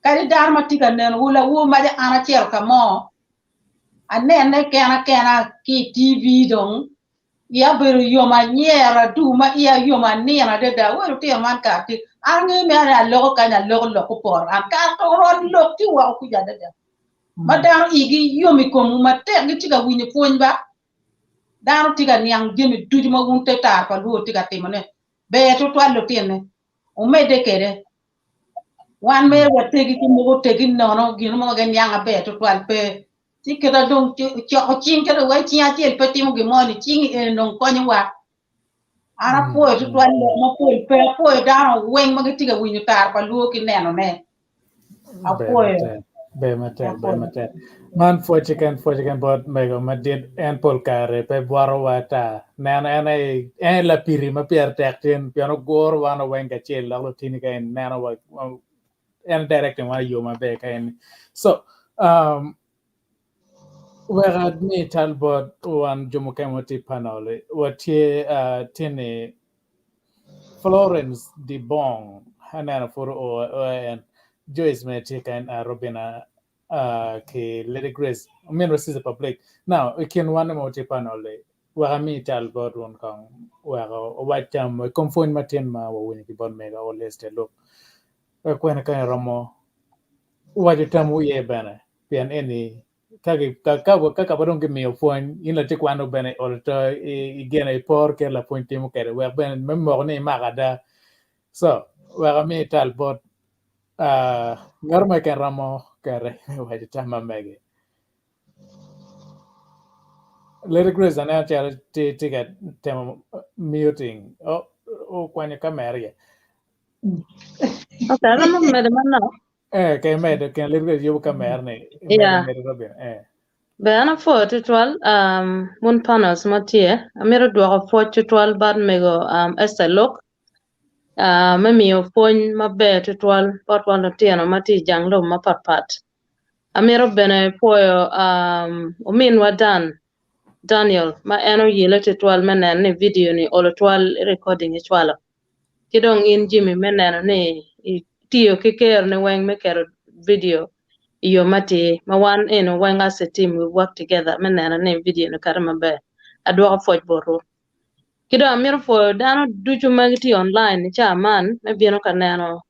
kari dar matika nen hula wo ma de ana chiel kamo anene kena ki TV dong ya beru yoma nyera du ma ya yoma nena de da wo te man ka ti ange me ana loko kanya loko por an ka to ron lok ti wa ku ja de madam igi yomi ko mu mate gi tiga winyi fuony ba dano tiga niang jemi duji ma wun te tar pa luo tiga timone be to twallo tiene o mede kede wan me wa tegi ki mo tegi no gino mo gen yang be to twal pe tikeda dong cho chin kede wa chi achiel pe timo gi moni chin no konyo wa ara po to twallo mo po dano wen ma tiga winyi tar pa luo ki neno ne apo be mate man for chicken but mego madid en pol kare pe buaro wata nana en la piri ma pier tektin piano gor wana wenga chiel la tini ka en nana wa en directing wa yo ma be ka en so where me talbot one jomo kemoti panole what tini Florence de Bong hanana for and Joyce may take and Robina ke Lady Grace men receive the public now we can one more tip only where me tell about one kong where white jam confound Martin ma when you born mega or less look when kind of ramo what you tell me bene pian any kaka don't give me a phone in la take one of bene or again a poor ke la point timo kere where ben memor ne magada so where me tell about Ngarma kan ramo kare waji tama mege. Lady Grace ana chara ticket tema muting. Oh kwanya kamera ya. Okay, alam mo medyo man na. Kaya medo kan Lady Grace yubu kamera ne. Yeah. Medo Robin. Bayana fo titwal mun panos matie amiro dwoko fo titwal bad mego Esther Luk mamiyo fony maber titwal potwal otyeno mati janglo mapatpat amiro bene poyo uminwa Daniel ma eno yile titwal menen ni video ni olo twal recording ichwalo kidong in Jimmy meneno ni tiyo kiker ni weng mekero video iyo mati ma wan eno weng as a team we work together meneno ni video no kare maber adwoko foj boro kidong amiro fo dano ducho magiti online cha man mebieno kaneno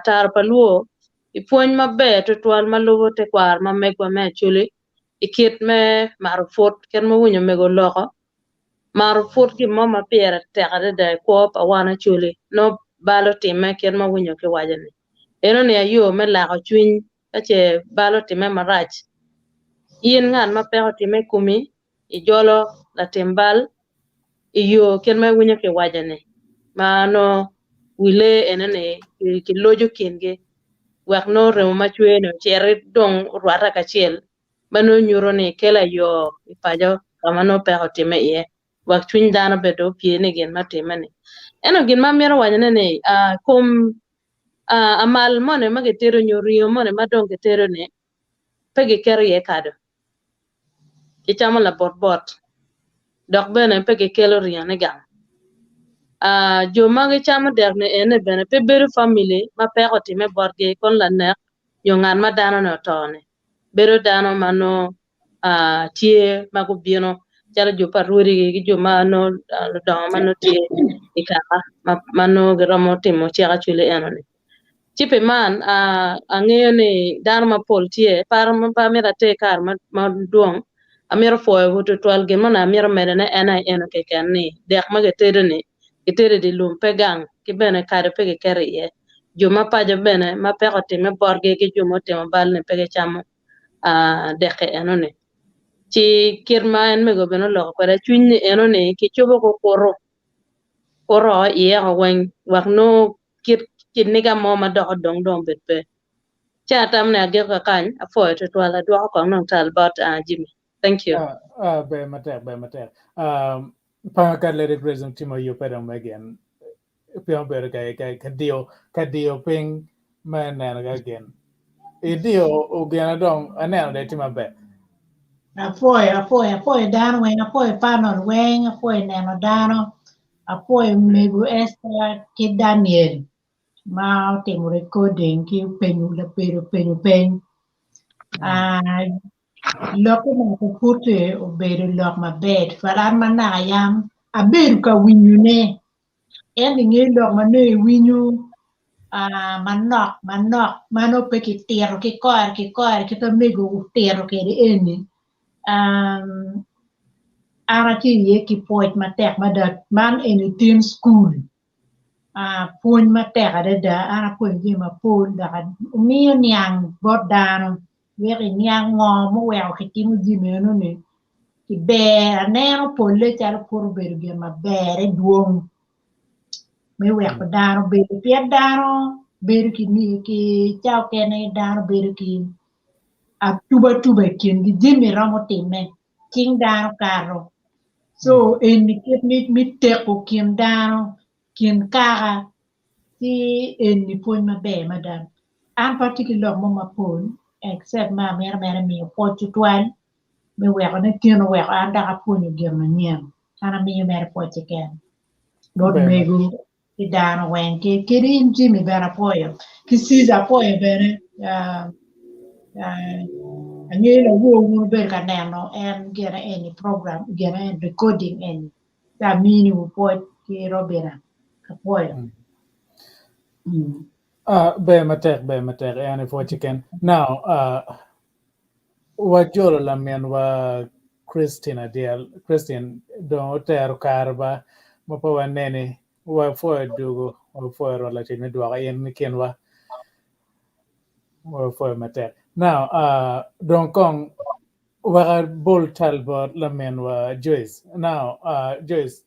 tar paluo ipuony maber titwal maluwo tekwar ma megwa me Acholi ikit me marufut ken mawinyo mego loko marufut ki mama piera tekade da kwop awana Acholi no balo time ken mawinyo ki wajani eno ni ayo me lako chwiny kache balo time marach yin ngan ma peko time kumi ijolo la timbal iyo ken mawinyo ki wajani mano wile enene ki lojo kinge wek no remo machwe no chere dong rwata kachiel mano nyuro ni kela yo ipajo kama no peko time iye wak chwiny dano bedo pie ni gin matime ni eno gin mamiro wanyane ni kum amal mone magetero nyoriyo mone madong getero ni pegi kero ye kado ichamo la bot dok bene pegi kelo riyo ni gang jo magi chamo der ne ene bene pe beru family ma peko time borge kon la nek yo ngan ma dano no tone beru dano mano tie mago bieno jara jo paruri gi jo mano do mano tie ikaka mano gramo timo chiara chule enone chipe man ang'eyo ni dano ma pol tie paro ma mira te kar ma duong amiro foyo wuto twal gin mana amiro medene eno keken ni dek magetedo ni itere di lum pegang ki bene kare pege kere ye jo ma pajo bene ma peko time borge ki jo motimo bal ne pege chamo deke eno ni chi kirma en mego bene loko kwada chwiny ni eno ni ki chobo ko koro iye ko weng wak no kit niga mo ma doko dong bet pe cha tam ne age ka kany afoyo to twala dwako ko nong tal about Jimmy thank you Be mate pa ka Lady Grace timo yo pedong again pion bedo kadio ping man again idio ugena dong aneno de tima be Apoy dano weng, apoy panol weng, apoy neno dano, apoy Mego Esther ki Daniel ma otimo recording ki penyo la penyo. Lok Mato Oput obedo lok maber, faran manaka yam abedo ka winyo ne, en ing'e lok mane winyo manok mano pe kitiro kikor kita Mego tiro kede eni. Ana ci ye ki puoc matek madat man eni tin school puonj matek adada ana puonj ji mapol daka miyo niang bot dano wek niang ng'o m'oweko kitimo ji meno ni ki ber aneno pole calo puro bedo gin maber dwong me weko dano bedo pyet dano bedo ki caw kene dano bedo ki atuba kingi jimi romo time cing dano karo. So en ket mi teko kin dano kin kaka ti en ni puonj maber madan. An particular mo mapol except ma mera mi poch twal me weko ne tino weko an daka puonjo gir manyien. Ana miyo mera poch ken. Dot Mego ki dano wen ki rin jimi bera poyo. Ki siza poyo bere angela wo ber ka neno en gena any program gena en recording en ta mini wo po ki robera ka poyo be matek yani for chicken now wa jolo la men wa Christian don ter karba mo pa wa nene wa fo dugo wa fo rola chine do ga yen ken wa fo matek now don kong wa bol talbot la men wa Joyce now Joyce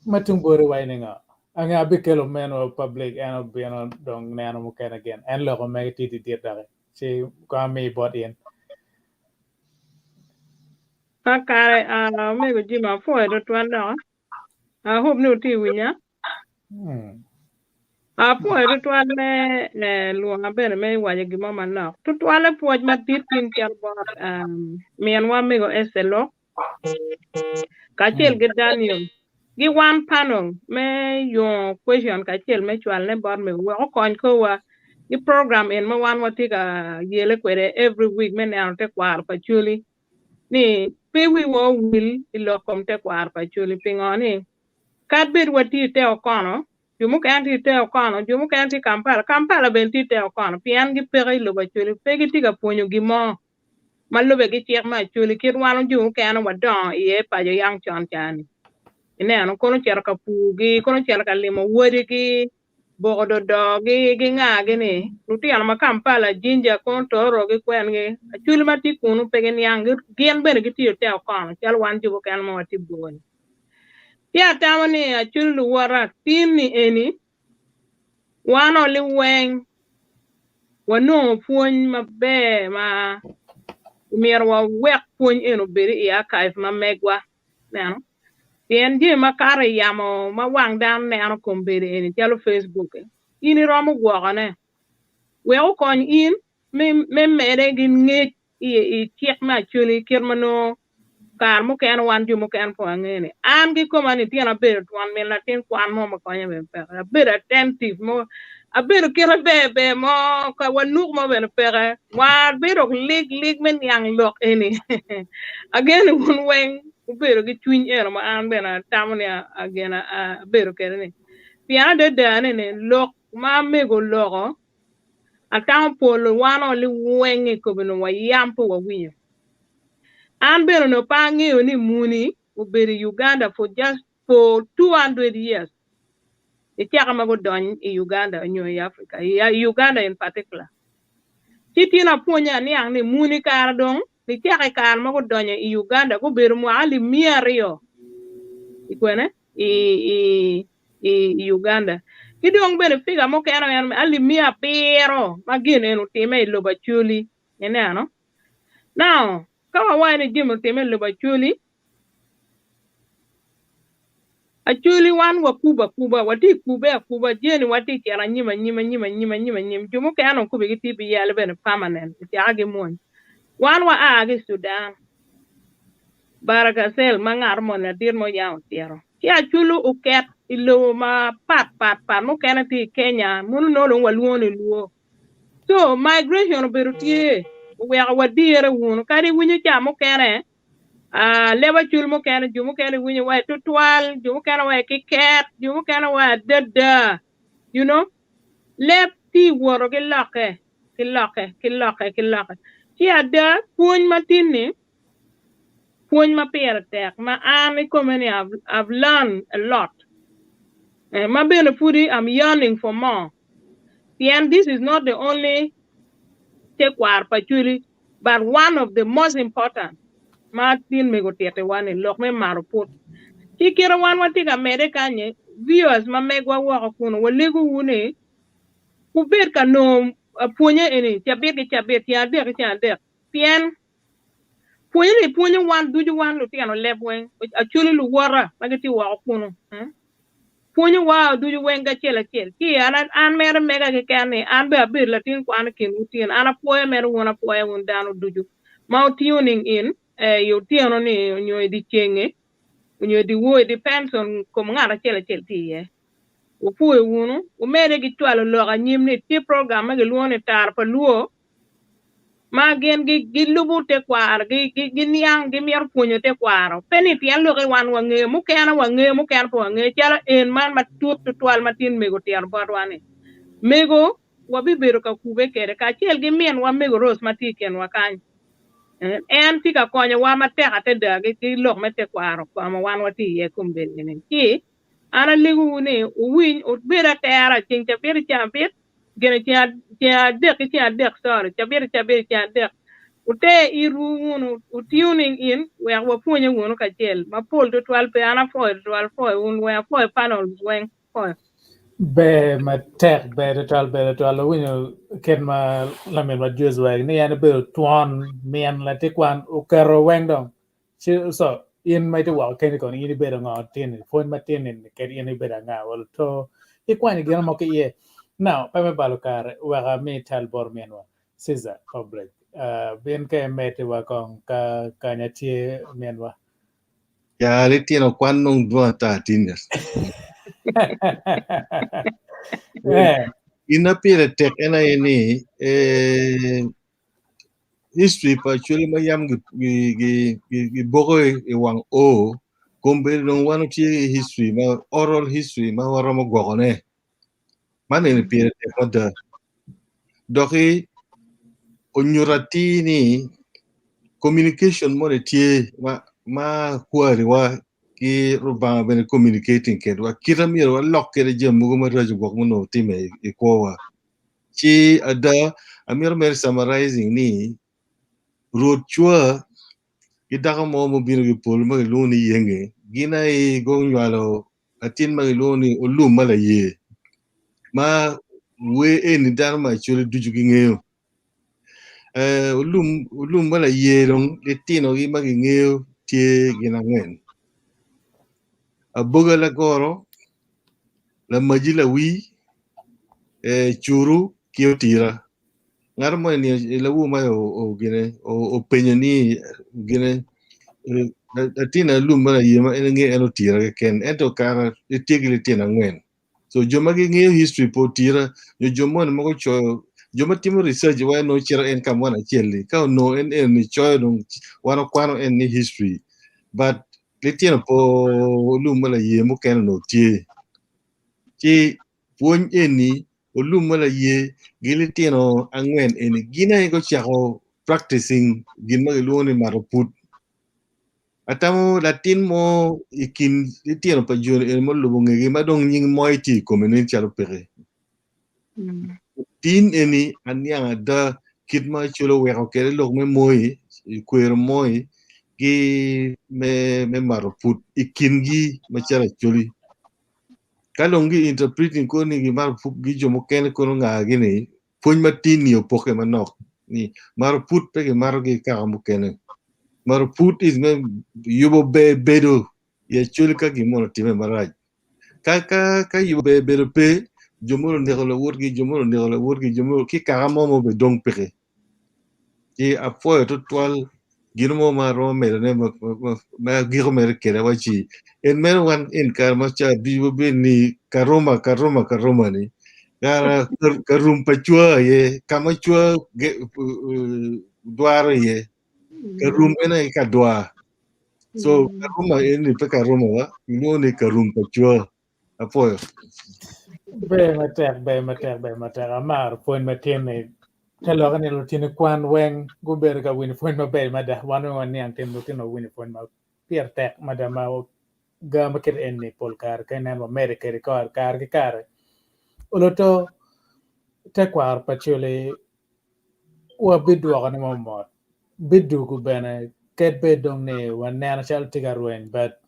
matung bore wa nga anga bikelo men wa public and biano dong nano mo ken again and lo ko me titi dare si ko me bot yen Kare Mego Jima for the Twanda. I hope no tea winya. For the Twanda Luanga Ben May Wayagi Mama now. To Twala Port Matin Calbot me and one Mego Esther Aol Luk. Kachel get Daniel. Give one panel may your question Kachel mutual never me walk on Kowa. The program in my one will take a yearly kwede every week, men now take war for Julie. Ni pe we wo will ilo kom te kwar pa chuli pingoni kat bit wati te okono jumu kan ti te okono jumu kan ti kampala ben ti te okono pian gi pere lo ba chuli pe gi tiga ponyo gi mo malo be gi chiek ma chuli kir wano jumu kan wadon ye pa jo yang chon chani ine ano kono cher ka pugi kono cher ka limo wodi gi bodo dogi gi ngagi ni ruti ana ma kampala jinja kon toro gi kwen gi achuli mati kunu pegen yang gien bene gi tiyo te okono chal wan jubo kan mo wati boni ya tamani achuli wara tini eni wano li weng wano puony mabe ma mier wa wek puony eno beri i archive ma megwa neno tien je ma kare yamo ma wang dan ne ano kombere eni chalo Facebook ini romo gwogane we o kon in me mere gin nge i tiek ma chuli kirmano kar mo ken wan ju mo ken po ngene an gi ko mani tiena ber twan me la tin kwan mo ma konya be per ber attentive mo a ber kira be mo ka wanuk mo ben pere wa ber ok lig men yang lok eni again un wen ber gi twin er ma an bena tamni again ber kene piana de dane ne lok ma Mego logo atang polo wano li wenge ko beno wa yampo wa winyo an beno no pangi ni muni uberi Uganda for 200 years itiaka mago don in Uganda in Africa Uganda in particular titina ponya ni ang ni muni kardong itiaka kar mago don in Uganda ko beru mo ali miario ikwene i Uganda kidong bene figa mo kero yan ali mia pero magine no time lo bachuli ene ano now kawa wani jimo time lo bachuli achuli wan wa kuba wati kuba jeni wati kera nyima jumu kano kubi giti bi yale bene permanent ti age mon wan wa agi Sudan Baragazal mangar mo na dir mo yaw tiero ti achulu uket ilo ma pat mo kana ti Kenya munu no lo waluone luo so migration beru ti we ga wadire wunu kari winyu chamo kere leba chul mo kene jumu kene winyu wa tutwal jumu kene wa kiket jumu kene wa dada you know lep ti woro ki loke ti ada puony matini puony ma pere tek ma an komeni I've learned a lot ma bene pudi I'm yearning for more and this is not the only tekwar pachuli but one of the most important Martin Mego Tete one in Lock me Mato Oput. Kikira one what take America nye viewers ma megwa wako kuno waligu wune kubir ka no punya ini chabit ya dek pien punya wan duju wan lu tiano lebwen achuli lu wara magati wako kuno punya wa duju wenga chela ki an mere mega ke kani an be abir latin kwan kin utin ana poe mere wona poe won dano duju mau tuning in yo tiano ni nyoy di chenge nyoy di wo depends on kom ngara chela ti ye o puwe wunu o mere gi twalo lo ga nyimni ti program ga luone tar pa luo ma gen gi lubu te kwar gi niang gi mier punyo te kwaro peni ti lo ga wan wange mu kana po wange chala en man ma tut twal matin mego tiar bodwane mego wabi bero ka kube kere ka chel gi mien wa mego ros mati ken wa kan en ti ka konyo wa mateka te dagi gi lok mete kwaro ko ma wan wati ye kumbe ne ki ana ligu ne win o bera tera cin ta bera chambit gene tia dek sorry ta bera dek ute iru wunu tuning in we wa punye wunu ka jel ma pol to 12 pe ana fo un we fo panel wen fo be ma tek be de tal winyo ken ma lamen ma juz wa ni yana be tuan men la te kwan o karo wendong so in mai te wa ken ko ni be nga tin fon ma tin ni ken ni be nga wal to ikwan gi mo ke ye now pa me balo kare wa ga me tal bor men wa siza public ben ke mete wa kon ka nya tie men wa ya le tiene kwan nong dua ta tiner ina pire tek ena ini history pa chuli ma yam gi bogo e wang o kombe non wano ti history ma oral history ma waro mo gogone mane ni pire tek oda doki onyurati ni communication mo de tie ma kuari wa ki rubanga bene communicating ke wa kiramiro wa lokke de jemu ma raju gok mo no time e ko wa chi ada amir mer summarizing ni road chua idaka mo bino gi pol ma luni yenge gina e go nywalo atin ma luni ulum mala ye ma we en dar ma chule duju gi ngeo ulum mala ye long letino gi ma gi ngeo tie gina ngwen aboga la goro la majila wi churu kiotira ngar mo ni la wu ma o gine o penyani gine atina lumba yema nge eno tira ken ento kara itigli tina ngwen so joma gi nge history po tira yo joma mo cho joma timo research wa no chira en kam wana cheli ka no en ni cho no wana kwano en ni history but litina po lumba la yemo ken no tie ti pon eni o lumba la ye gilitino angwen eni gina go chako practicing ginma luoni Mato Oput atamo latin mo ikin itiano pa jun el mo lubunge gi madong nying moi ti komeni chalo pere tin eni anyanga da kitma chulo weko kere lok me moi kwero moi gi me Mato Oput ikin gi machala chuli kalongi interpreting ko ni gi Mato Oput gi jomo kene kono nga gini pony matin ni opoke manok ni Mato Oput pe gi maro gi kaka kene Mato Oput is me yubo bedo ya chuli ka gimono time maraj ka yubo bedo pe jomono ndekolo wurgi jomono ki kaka momo be dong peke Ti apoyo total girmo maro mere ne ma giro mere kere wachi en mere wan en kar ma cha bibo ni karoma ni gara karum pachua ye kama chua dwaro ye karum ena ka dwa so karuma en pe karuma wa no ni karum pachua apoyo Be matek amar point matene telo kan lo tini kwan weng guber ka win point mabe mada wan ni anten lo tino win point ma pier tek mada ma ga maket en ni polkar kenen ma mere kere kar ki kare uloto tekwar pachule wa bidu wa ni mo bidu ku bene ket be dong ne wan na chal tigarwen but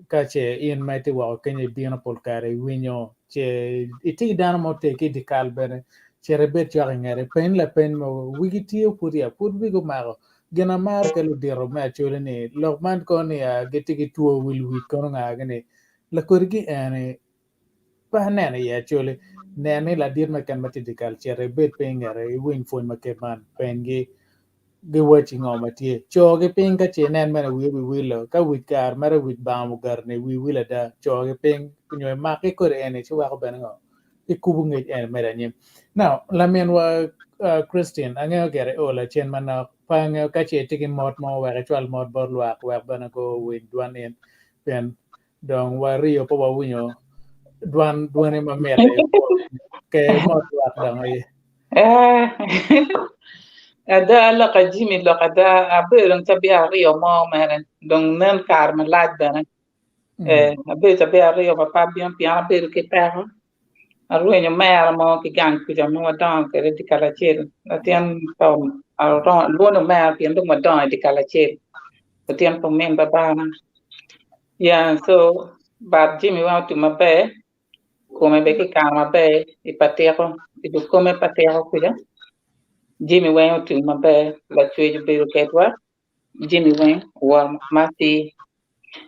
kache in maiti wa kenye bina polkare winyo che iti dana mo te ki dikal bene che rebet yo ngere pen la pen mo wigiti puria put bigo mago gena mar ke lo diro ma chole ni lokman ko ni a geti ki tuo wil wi ko nga gene la korgi ene pa nene ya chole nene la dir ma kan mati dikal che rebet pen ngere win fon ma ke man pen gi wachi ngoma tie choge ping ka chenen mena wi lo ka wi kar mara wi ba mu gar ne wi la da choge ping kunyo ma ke kore ene chwa ko ben ngo ikubu nge en mera nyim now la men wa Christian ange gere o la chen mana pa nge ka che tikin mot mo wa chwal mot bor lwa wa bana ko wi dwan en pen dong wa rio po wa winyo dwan e ma mele ke mot wa dang ye ada la ka jimi lo ka da abe tabi ariyo mo meren dong nen kar ma laj bene abe tabi ariyo pa pa bien pian abe ke perro arwenyo mer mo ki gang ku jam no dan ke di kala chel atien pom aron luno mer pian do mo dan di kala chel atien pom men baba na ya so ba jimi wa tu mabe come be ki kar mabe I patero I do come patero ku ja Jimmy Wayne to my bed, like you be okay, what? Jimmy Wayne, or Matty.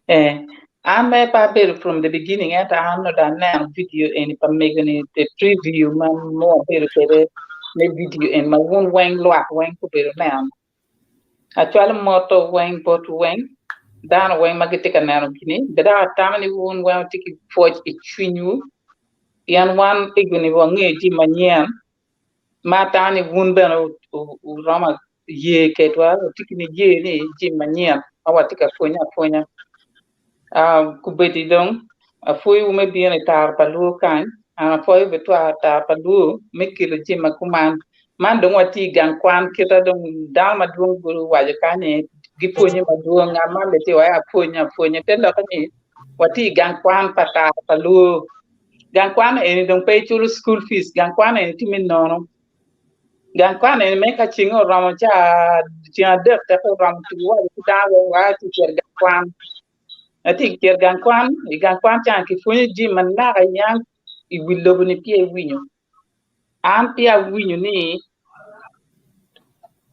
I met a bit from the beginning, and I know that now video and if I'm making the preview, my more better the video and my one wing lock wing to be now. I try to motor wing, but wing. Down wing, my get take a nano guinea. The other time you won't want to take forge between you. Yan one igni wangi Jim Manyan. Matani wun ben rama ye ketwa tikini ye ni Jim Manyan awatika fonya kubeti dong a foi ume bien tar palu kan a foi betwa tar palu mekilo Jim kuman man dong wati gan kwan kita dong dama dong guru waje kane gifonye maduong ngama leti wa fonya telo kani wati gan kwan pata palu gan kwan eni dong pay chulu school fees gan kwan eni timin nono gan kwan eni meka chingo ramo cha dek te ko ram tuwa ta wa ti ker gan kwan ati ker gan kwan cha ki funyi ji man na ga yang I willo ni pie winyo am pia winyo ni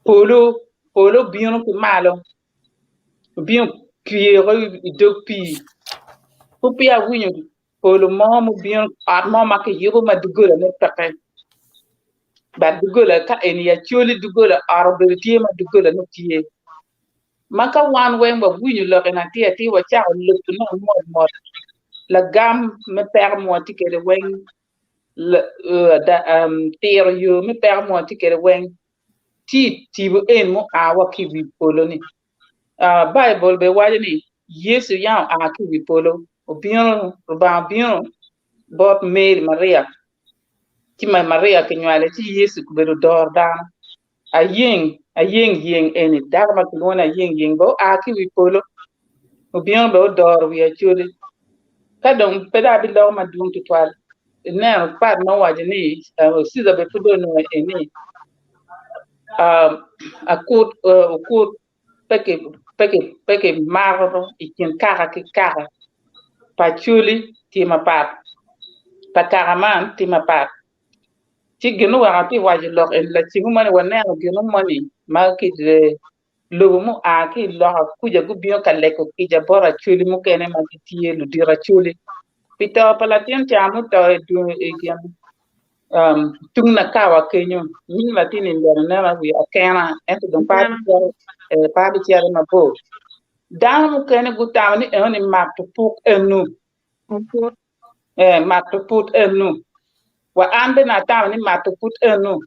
polo bion ku malo bion kiero do pi ku pia winyo polo mo bion at mo ma ke yugo ma dugula ne peke ba dugula ka en ya choli dugula arbe tie ma dugula no tie maka wan wen ba winyo lo na tie ti wa cha lu no mo la gam me per mo ti ke wen le da tero yo me per mo ti ke wen ti bu en mo a wa ki bi polo ni bible be wa ni yesu ya a ki bi polo obion ba bion bot mary maria ti ma maria ke nyale ti yesu ku be dor da a yeng eni dagma ki wona yeng bo a ki bi polo obion be dor wi a chuli ka don peda bi lo ma dum to twal na pa no wa ni si da be fudo no eni akut peke marro ikin kara ki kara pachuli ti ma pat pataraman ti ma pat ti genu wa ti waji lok en la ti mo ne wana genu mo ni ma ki de lo mo a ki lo ku ja gu biyo kalle ko ki ja bora chuli mo kene ma ti ye lu dira chuli pito palatien ti amu to du e gem tung na cawa kenyo ni matini mbere na wi akena ento don pa bi tiare ma bo dan mu kene gutam ni eni matu puk enu Oput. matu put enu wa ambe na tam ni matu put enu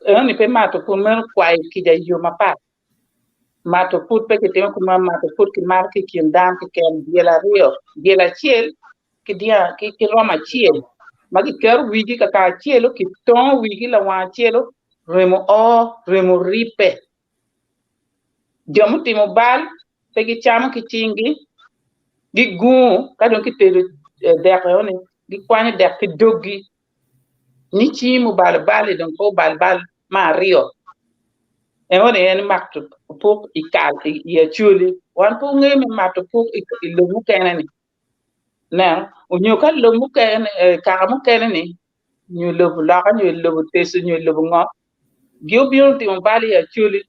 eni pe matu put mer kwai ki ja yo mapa matu put pe ke tem kuma matu put ki mar ki kin dan ki ken biela rio biela chiel ki dia ki roma chiel magi ker wigi ka chielo ki ton wigi la wa chielo remo ripe jomu timo bal pe ki cham ki chingi gi gu ka don ki tedo dek yoni gi kwani dek ki doggi ni chimu bal don ko bal ma rio e woni en maktu pok ikal ya chuli wan po ngemi maktu pok ilumu kenani na unyo ka lumu ken ka mu kenani ñu lëbu loxo ñu lëbu tesu ñu lëbu ngok giu biu ti on bali ya chuli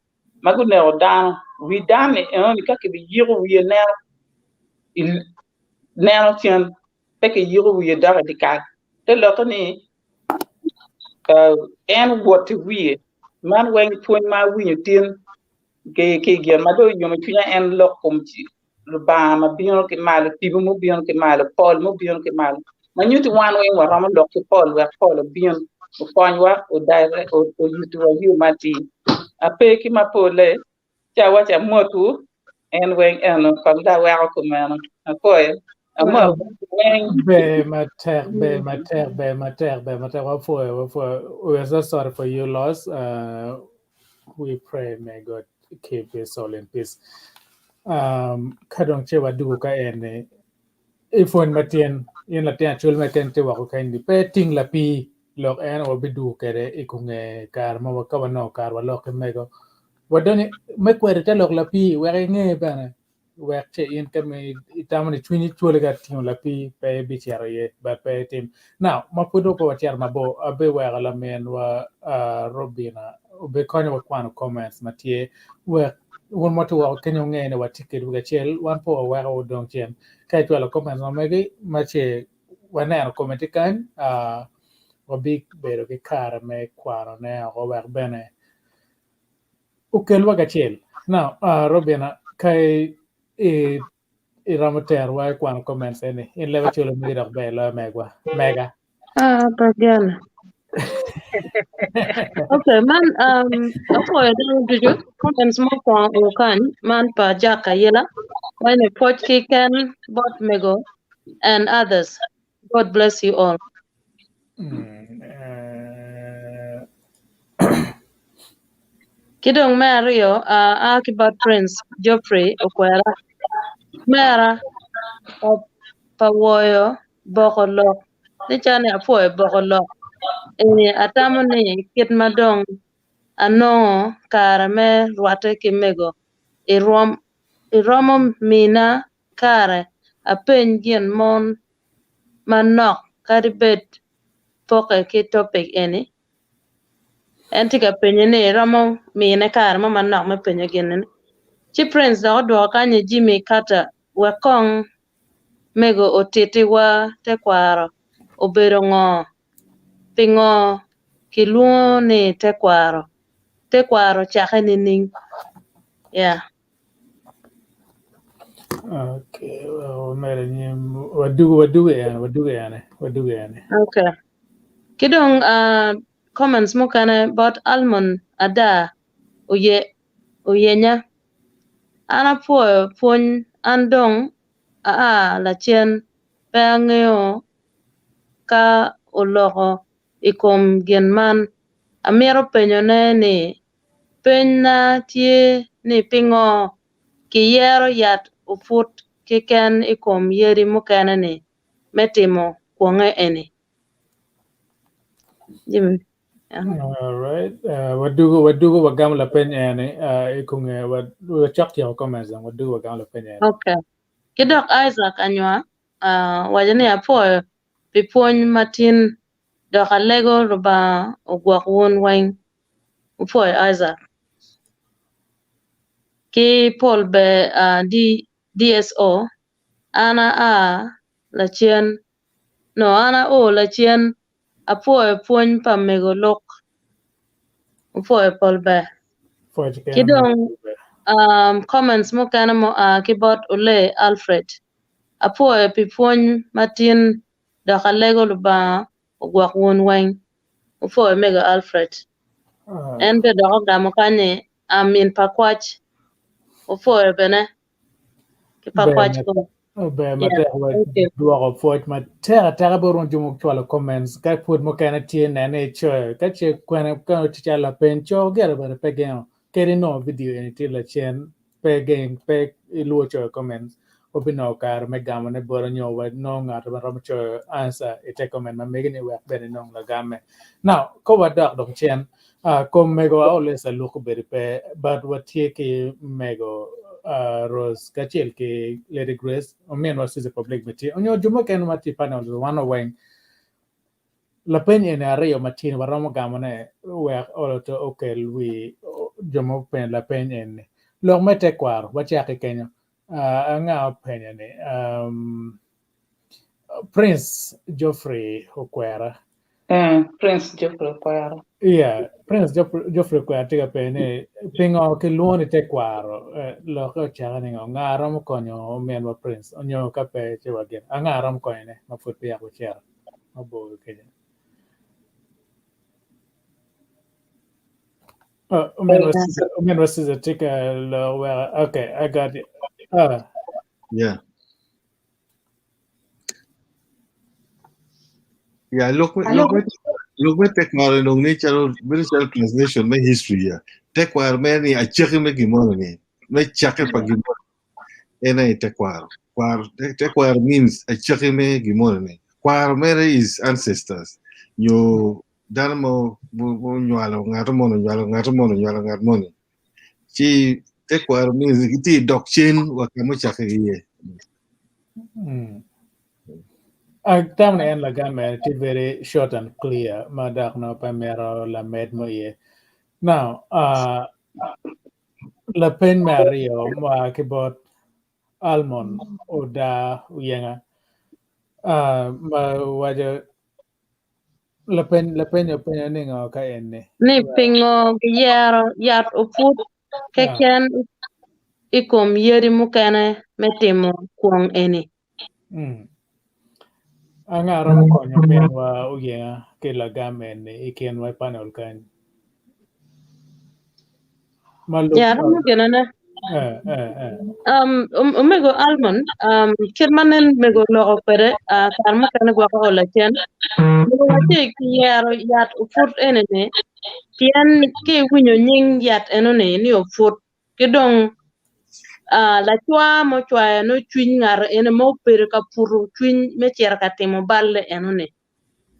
magu ne o dan wi dan ni on ka ke bi yiru wi ne il ne o tien pe ke yiru wi da radical te lo ko ni en what wi man wen pun ma wi ñu tin ke ge ma do ñu ci en lo kom ci lu ba ma biu ke mal ti bu mu biu ke mal pol mu biu ke mal ma ñu ti wan wen wa ram lo ke pol wa pol biu ukonywa udaire uyitwa humati apeki mapole chawa cha motu en wen en kamda wa kumana akoy amma wen Be matter. We're so sorry for your loss. We pray may God keep his soul in peace. Kadong chewa dugu ka ene. Ifon matien yen la tian chul maken te wako kandi pe ting la pi lok en o bidu kere ikunge kar ma waka wano kar wa lok mego wadoni me kwere te lok la pi were nge bana wek che yen kame itamani chwini chule ga ting la pi pe bichara ye ba pe tim now ma pudo ko watiar ma bo abe wera la men wa robina obe konyo wa kwano comments matie wek won mo to wa kenyo nge ne wa ticket wa chel wan po wa o dong chen kai tu la comments ma megi ma che wa na comment kan wa big bero ke kare me kwano ne o wa bene ukel wa chel now robina kai e ramoter wa kwano comments ene in lewa chulo mi dak be la mega Again. Okay, man, ako yung dudu, comments mo pa ukan, man pa jaka yela, when a poch kiken, bot mego, and others. God bless you all. Kidong Mario, Akibat Prince, Geoffrey, Okwera, Mera, Pawoyo, Bokolok, ni chane apoy Bokolok, atamu ni kit madong, ano karame rwate kimego, iromo mina kare, apen gien mon manok, karibet poke ki topic eni. Antika penye ni ramo mina kare ma manok me penye gien. Chi Prince da odwa kanye Jimmy Carter, wekong mego otiti wa tekwaro, obero ngo, pingo kiluo ni tekwaro chake ni ning. Yeah. Okay, well, wadugu yani. Okay. Kidong comments mo kana about almond ada uyenya ana pon andong la chien pangeo ka oloko ikom genman amiro penyo ni penya tie ni pingo kiyero yat ufut kiken ikom yeri mukana ni metimo kuonge eni. Jimmy. All right. Wadugu wagam la penya ni ikunge wachak ya comments dan wadugu wagam la penya. Okay. Kidok Isaac anywa wajani apo pipony matin doka lego roba ogwak won wang upo Isaac. Ki Paul be DSO ana la chien apo puony pa Mego Lok upo polbe For chicken. kidong comments mo kana mo kibot ule Alfred apo pi puony matin da kalego ba gwak won wang upo Mego Alfred and the dog da mo kanye amin pakwach upo bene ki pakwach ko Be mate wa duogo fort ma tera boron jumu twala comments ka put mo kana tie na ne cho ka che kwana ka ticha la pencho gera ba pegen keri no video en tila chen pegen pe iluo cho comments obino kar me gamo ne boron yo wa no ngat ba rom cho answer e te comment ma megi ne wa be no la game now ko wa dak dok chen kom Mego always a look beri pe but what tie ki Mego Rose Kachil ke Lady Grace o men was the public mati onyo juma ken mati panel one wing la penye ne ariyo mati waramo gamane we all to okay we juma pen la penye ne lo mete kwar wacha ke Kenya anga penye ne Prince Geoffrey Okwera Prince Geoffrey Kwero. Yeah, Prince Geoffrey Kwera tiga pene pingo ke luoni te kwaro lo ko chaga ningo ngaram konyo men wa Prince onyo ka pe che wagen ngaram ko ene ma fut pia ko chera mabo ke men was a tika lo well okay I got it Yeah. Yeah, look me take my long nature spiritual translation my history ya. Take where many a check me gimon ni. Me check pa gimon. Ena take where means a check me gimon ni. Kwar mere is ancestors. You darmo nyalo ngarmo. Chi take where means iti doctrine wa kamo check ye. Tam en la game ti very short and clear madak no pamero la med mo ye now la pen mario ma kibot almond oda uyenga ma waje la pen ningo ka enne ni pingo yat uput keken ikom yeri mukene metimo kuong eni Angaram konyo men wa uyenga ke la game enne iken wa panel kan yara mugenana Mego almond kirmanen Mego lo opere karma kana gwa ko la chen wate yat uput enene tian ke winyo nying yat enone ni uput kidong la chwa mo chwa no chwin ngar ene mo per ka puru chwin me cher ka timo balle enone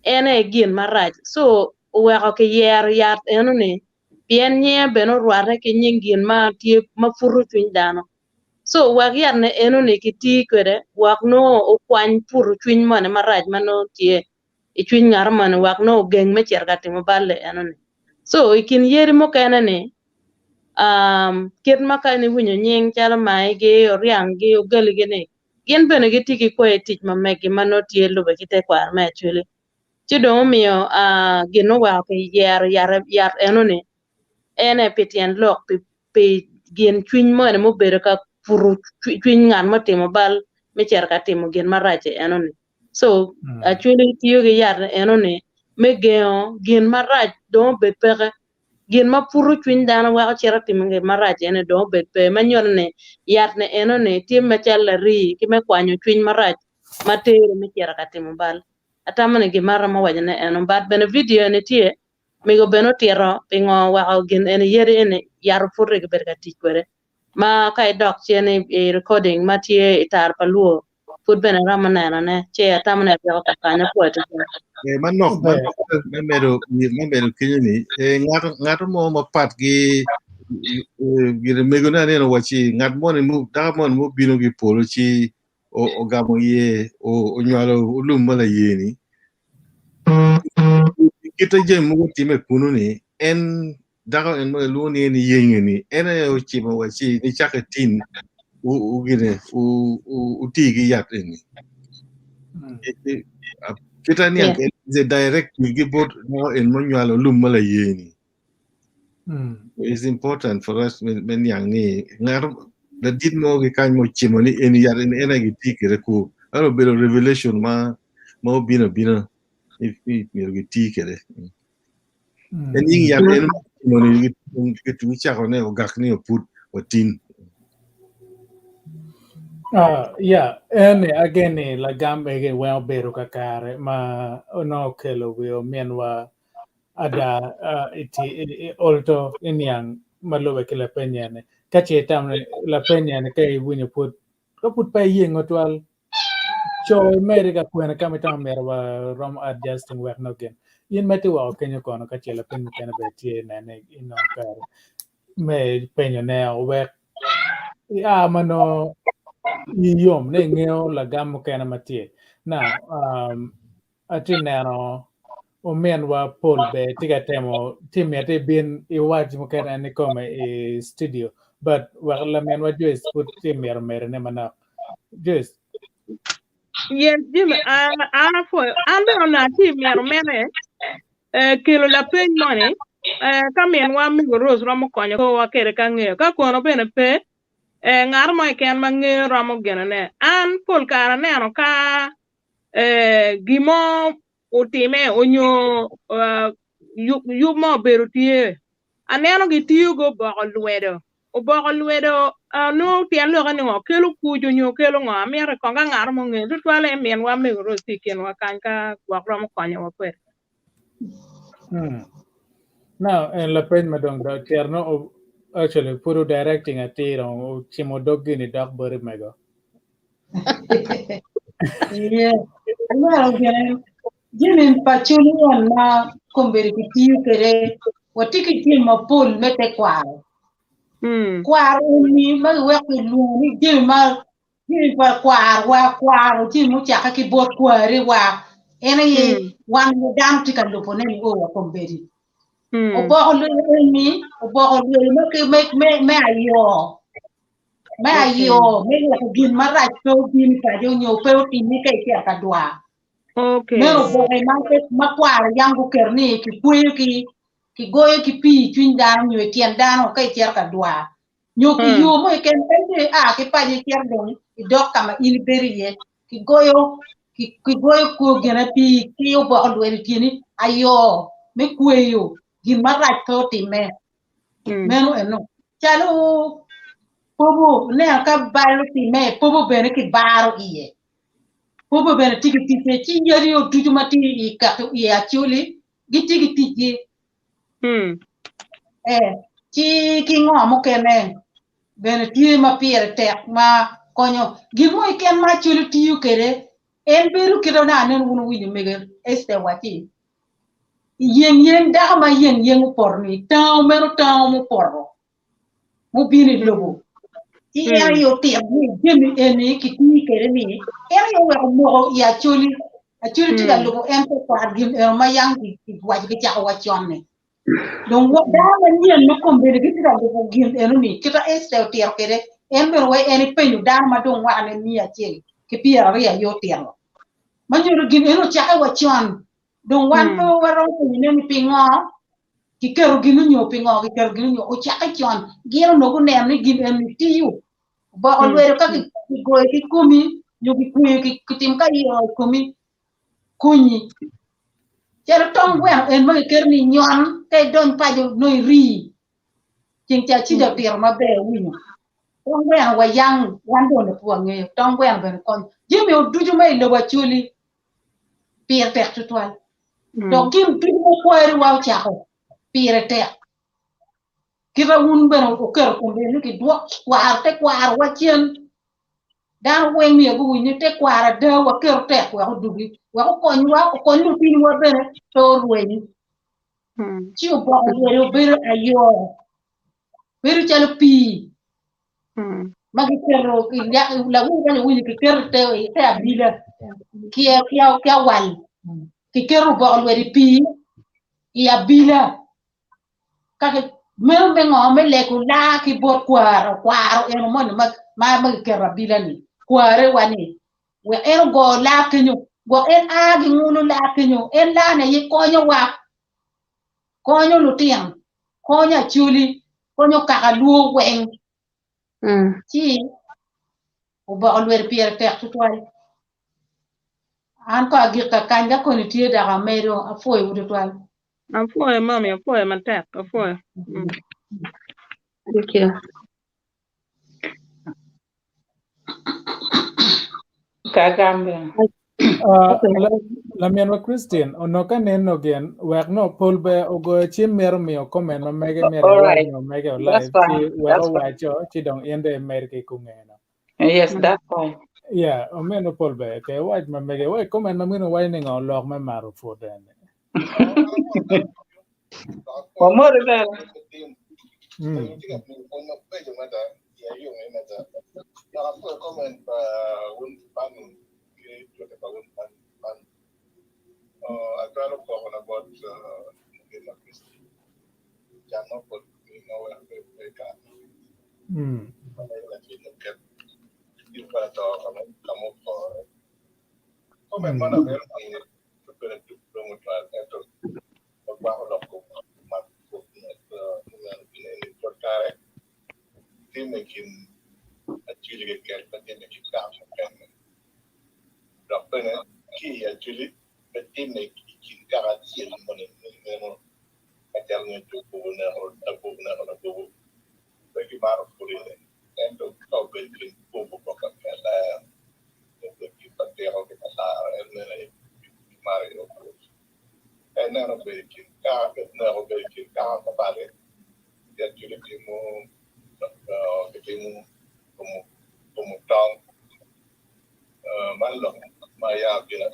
ene gin maraj so we ka ke yat enone bien nye beno ruare ke nyingin ma tie ma puru chwin dano so wak yat ne enone kiti kwede wak no o kwany puru chwin mane maraj mano tie i chwin ngar mane wak no geng me cher ka timo balle enone so ikin yeri mo kenene kit maka ni winyo nying chala mai ge oriang ge ogali ge ne gin bene ge tiki ko etich ma megi mano tie lube kite kwar me chuli chido miyo gino wa ke yar enone ene pitien lok pi gin chwin mo ne mo bere ka puru chwin ngan mo timo bal me cher ka timo gin marache enone so actually tiyo ge yar enone me geo gin marach do be pere gin ma puru chwin dana wa chera timinge maraje ene do bet pe manyon ne yat ne eno ne tim ma challa ri ki me kwanyo chwin maraj matere me chera katimo bal atamane gi mara ma wajane eno bat bene video ne tie migo beno tiro pingo wa gin ene yere ene yar purre ge berga tikwere ma kai dok chene e recording ma tie itar paluo put bene ramana ne che atamane yo takanya poete Manok memero kinyini ngat mo mapat gi Mego na ne wachi ngat mo ne mu da mo mu bino gi polo chi o gamo ye o nyalo ulum mala yeni kita je mu time kunu ni en daga en mo lu ni yengeni ene o chi mo wachi ni chakatin u gine u tigi yat ni kita ni is a direct we give both no in manual lumala yeni. It's important for us when young ni ngar the did mo ki kan mo chimoni in yar in energy tikere ku aro bit of revelation ma bina if me tikere and yin yar en chimoni ki tu cha ko ne ogak ni oput otin. Yeah, and again, la gambe again, well, beru kakare, ma no kelo will menwa ada iti alto in yang maluwe kila penyane. Kachi tam la penyane kay winyo put pa ying otwal. So America kuena kami tam merwa rom adjusting work no again. Yin meti wa kenyo kono kachi la penyo kena beti nane ino kare. Me penyo ne work. Ya mano yom ne ngeo la gamo kena matie. Now, atinero o men wa Paul be tiga temo timete bin I watch mo kena ni kome I studio but wa la men wa Joyce put timero mere ne mana Joyce. Yes, Jim, ana fo ande ona ti mero mere kilo la pen money kamen wa mi rose romo konyo ko wa kere ka ngeo ka kono bene pe ngar mo ken ma ngeo romo gene ne an pol kara ne no ka gimo utime onyo yu mo beru tie aneno gi tiu go bogo lwedo o bogo lwedo no tien lo gani ngo kelo kujo nyo kelo ngo amere konga ngar mo nge tu twale men wa mi ro tiken wa kanka wa rom konyo wa kwer. Now en la pen madong da tierno actually puro directing a tiro o chimo doggi ni dog bari mego. Yeah. Well, Jimin pachuli na kumbiri kitiu kere watiki jim mapul mete kwaro. Kwaro ni magweki luni jim pa kwaro jim muchaka kibot kwari wa ene wan dam tika lupone ngo wa kumbiri. Obo ni me ayo. Me ayo me gin marach to gin ka jo nyo pe tini kai kia kadwa. Okay. Mero boy makwar yangu kerni ki kuyo ki goyo ki pi twin dan nyo tien dan kai tiar kadwa. Nyo ki yo mo ken pende ki pa di tiar don I dok kama in beriye ki goyo ko gena pi ki yo bo lwe tini ayo me kuyo gin marach to time. Meno eno. Chalo pobo ne ka balo time pobo bene ki baro iye. Popo bene tiki tiki chi yari o tuju mati I kato I Acholi gitiki tiki chi ki ngomo kene bene tiye ma piere tek ma konyo gimo iken ma Acholi tiyu kere en beru kido na anen wunu winyo Mego Esther wati yeng da ma yeng porni taw mero taw mo porro mo bini lobo ti yari o tiye gemi eni ki tiyi kere ni eri yo mo I Acholi tiga lobo empo kwa gim ma yangi waji ki cha wa chonne don wo da ma nyen no kombe ki tiga lobo gim ni kita Esther tier kere embe we eni penyu da ma don wa ne ni Acheli ki pia ria yo tier ma nyoro gim eno cha wa chon don wan po waro ni pingo ki keru ginu nyo pingo ki keru ginu nyo o cha ka chon giro no ko ne ni gim eni tiu ba olwero ka ki go ki kumi yogi kuye ki tim ka yo kumi kunyi chero tong wen en ma kerni nyon kay don pajo noy ri cin cha chi da pier ma be winu tong wen wa yang wan do ne puange tong wen ben kon jimi o duju mai lo wa Acholi pier tek tutwal do kim duju mo kwari wa chako pier tek kira un ben o ker ko be ki do kwar wa chien dan wen mi go wini te kwara de wa ker tek wa dugi wa ko konyu pin wa bene to rueni ci o bo o bere ayo bere chalo pi magi kerro ki la wini wini ki ker te abila ki wal ki kerro bo o pi I abila ka mero be ngome le ko la ki bo kwaro en mo ma kerra abila ni kware wani we ero go la kenyo go en a gi ngulu la kinyo en la ne yi konyo wa konyo lutien konyo chuli konyo kaka luo weng chi o ba lwer pier tek tutwal an ko agir ka kanja ko ni tie daga mero afoy ututwal afoy mami afoy matek afoy Thank you. Kagambe. La mienwa Christine, onoka neno gen, wek no pull be ogo chi mero miyo comment ma mege All right. no mege That's live fine. chi weko wacho chi dong ende merke kungeno. Yes, that's fine. Yeah, omeno pull be ke wach ma mege we comment ma mino wai ningo lok me maru fodene. One more there. I try to talk about actually the team make garanti money I tell you to go or go like you are for it and to go building go the people there how and then Mario and now baking car but now baking car about it actually como town malo maya bila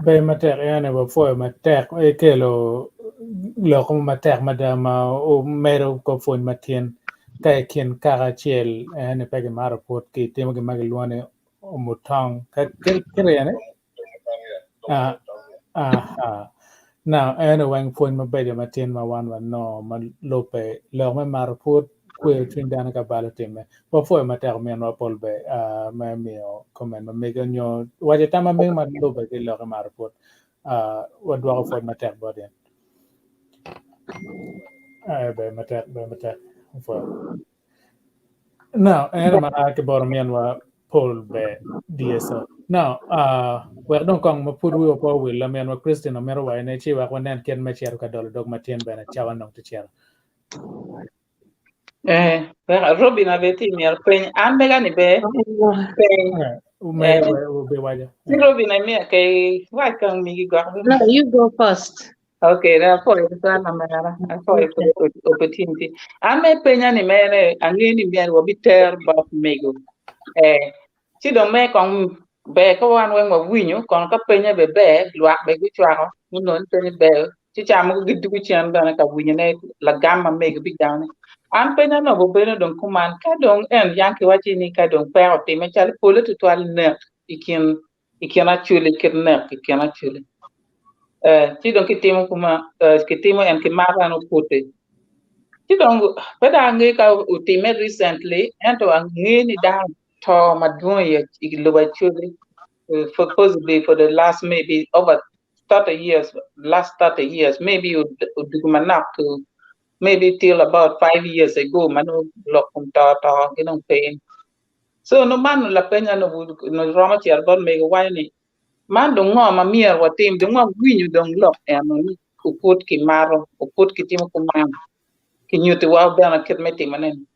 Be matek ene ba foi matek e kelo lo como matek madama o mero ko foi matien ka kien kara chiel ene pege maro pot ki temo ke magelwane o mutang ka kere ene now ene wang foi mabeja matien ma wan no ma lope lo me maro pot kwe twindana ka bala time po foi matek men wa polbe ma mio komen ma mega nyo waje tama me ma lope ke lo maro pot what do I for matek body be matek for now ene ma ke bormian wa pol be DSO now we don't kong ma puru po will la men wa Christian mero wa ne chi wa nen ken ma cher ka dol dog matien be na chawan no to cher Robin aveti mi alpen ambega ni be be waja Robin I mean okay why can't me go No, you go first. okay therefore it's an amara for opportunity ame penya ni mere angini mi wo biter ba mego ti do me kon be ko wan wen wo winyu kon ka penya be luak be gu chwa no non te be ti cham ko giddu ku chen dana ka winyu ne la gamma mego bi down an penya no bo beno don kuman ka don en yanki wachi ni ka don pe o te me chal polo to twal ne ikin actually kidnap ikin actually ti don kitimo kuma kitimo en ki mara no pote Kidong pada ngi ka ultimate recently ento ngini down to madwoya igloba chuli supposedly for the last maybe over 30 years, last 30 years, maybe udumanak to maybe till about 5 years ago, manu lokum ta ginong pain. So no man la penya no rama chiar bon mego wani. Man dong ngo ma mier wa tim dong ngo gwinyu dong lok eno ni uput ki maro, uput ki timo kumam. Ki nyuti wa bana ket meti manen.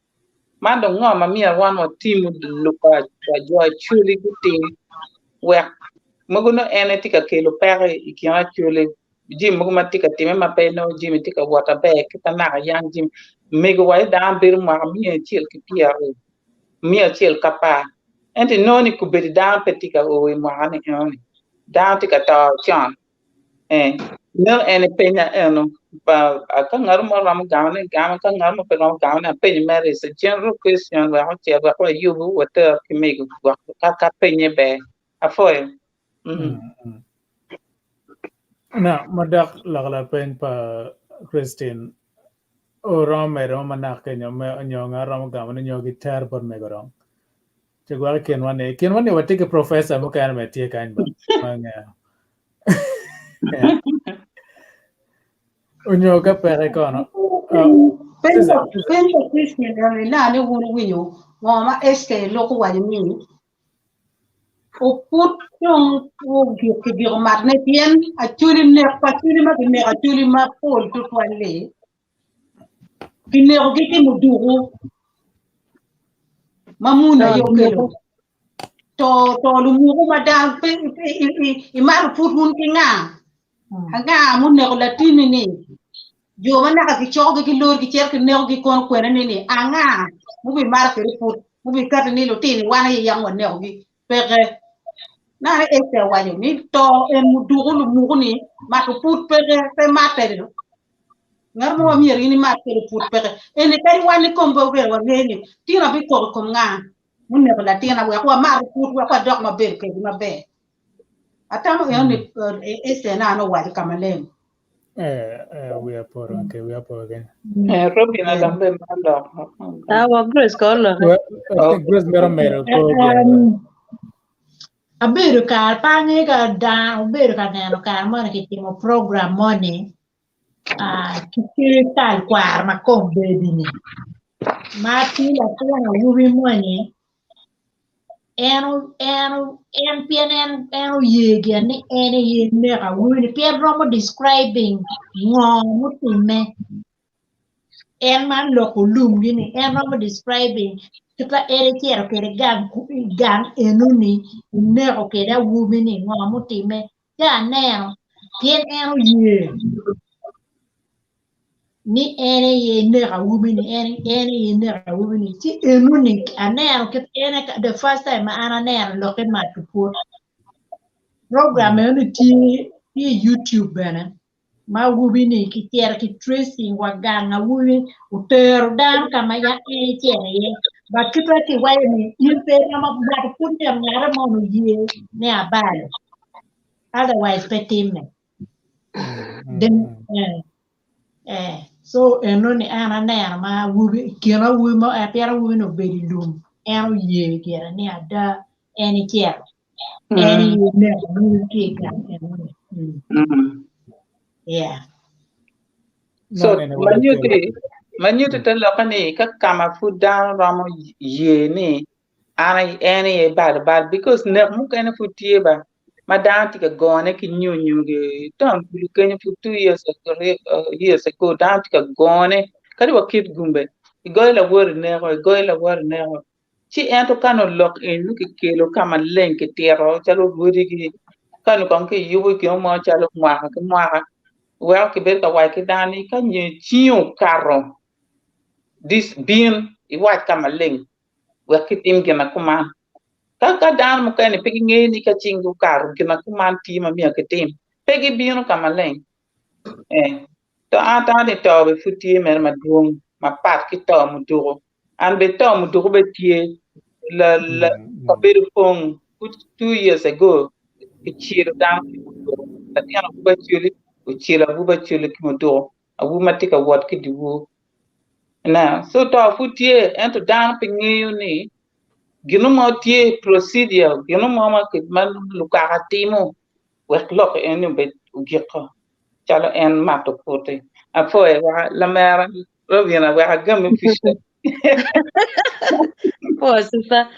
Man dong ngo ma mier wan wa tim lupa joy chuli gutim wek Moguno ene tika kelo pere ikiana chule jim moguma tika time ma pe no jim tika water bag kita na yang jim mego wai da bir ma mi chiel ki piaro mi chiel kapa ente noni ku bedi da petika o we ma ne oni da tika ta chan no ene penya eno pa aka ngar mo ram gaune gam ka ngar mo pe ram gaune pe mere is a general question wa che wa ko yubu water ki mego wa ka penye be afoy Na madak lagla pen pa Christine o rome roma na Kenya me nyonga rom ga man nyogi ter por me gorom. Chegwa ken wane watike professor mo kan me tie kan ba. Manga. Unyoga pere kono. Pensa Christian na ne wuru winyo mama este loko wajimi Oput yung kibiro magnet yan actually ma pol to twale kinero gite muduro mamuna yo kelo to lumuru madang pe imar put mun kinga hanga mun ne latini ni yo mana ka kichoge ki lor ki cher ki nego ki kon kwere ni anga mu bi mar ke put mu bi kat ni lo tini wana yang wa nego gi pere na este wayo ni to en mudugulu muguni mako put pege pe matere ngar mo mi rini matere put pege en kay wani kombo be wa ngeni tira bi ko nga mun ne la tina wa mar put wa dok ma be ke ma be atamo yoni este na no wa kamalen we are poor okay we are poor again Robina dambe mando wa Grace kola Grace mero Abedo kar pange ka dan abedo ka neno kar mo na kitimo program mo ni kikiri tal kwar ma kong bedi ni ma pila tuwa na wubi mo ni en pien en yegi ni en ye ne ka wubi ni pien romo describing ngo mutime en man loko lum gini en romo describing kita ere quiero que gan enuni nero que da wumini ngo mutime ya nero pien ero ye ni ere ye nero wumini ere ye nero wumini ti enuni anero que ene the first time ana nero lo que ma tu program ene ti YouTube bana ma wumini ki quiero que tracing wa ganga wumini utero dan kama ya ere quiero ye but kita ti waye ni yimpe na ma ba ku dem ngara mo no ye ne abale otherwise petim ne then so eno ni ana na ma wubi kira wubi mo apera wubi no bedi lum eno ye kira ni ada eni kira eni ne wubi kira yeah so manyuti tan lokani ka kama food down ramo ye ni ana ene e bad because ne mu kana food tie ba madam tika gone ki nyu ge don bulu kenya for 2 years ago down tika gone kadi wakit gumbe igoyla wor ne chi ento kano lock in lu ki kelo kama lenke tero chalo budi ki kanu konke yubu ki mo chalo mwa well ki ber ka wai ki dani ka nyi chiu karo this bean I white kama leng wa ki tim gena kuma ka dan mo kani pegi ngeni ka chingu karo gena kuma ti ma mi ka tim pegi bean kama leng to ata de to be futi mer ma duong ma pat ki to mu duro an be to mu duro be tie la ka be fong 2 years ago ki chiru dan ta tiana ku ba chuli uchila buba chule kimodo awu matika wat ki diwo na so to futie ento dan pingiyo ni ginu mo tie procedure ginu mo ma ke man luka timo wek lok enu bet ugiko chalo en mato pote afo e wa la mera rovina wa gam fishe Oh, sister.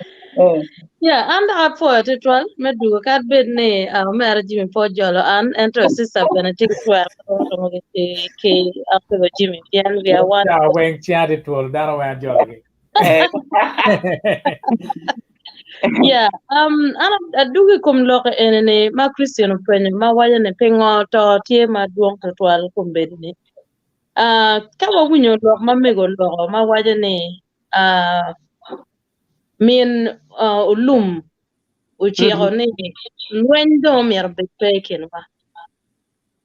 Yeah, and I for it well, me do kat bit ne marriage Jimmy for jolo and enter sister Benedict well ke after the Jimmy and we are one. Yeah, when chatted to all that way jolly. Yeah, I do come look in ma Christian friend ma waya ne pengo to tie ma duong to twal kum bedini. Kawa winyo lo ma mego lo ma waya ne min ulum uchiero ni luendo mier bepekin wa.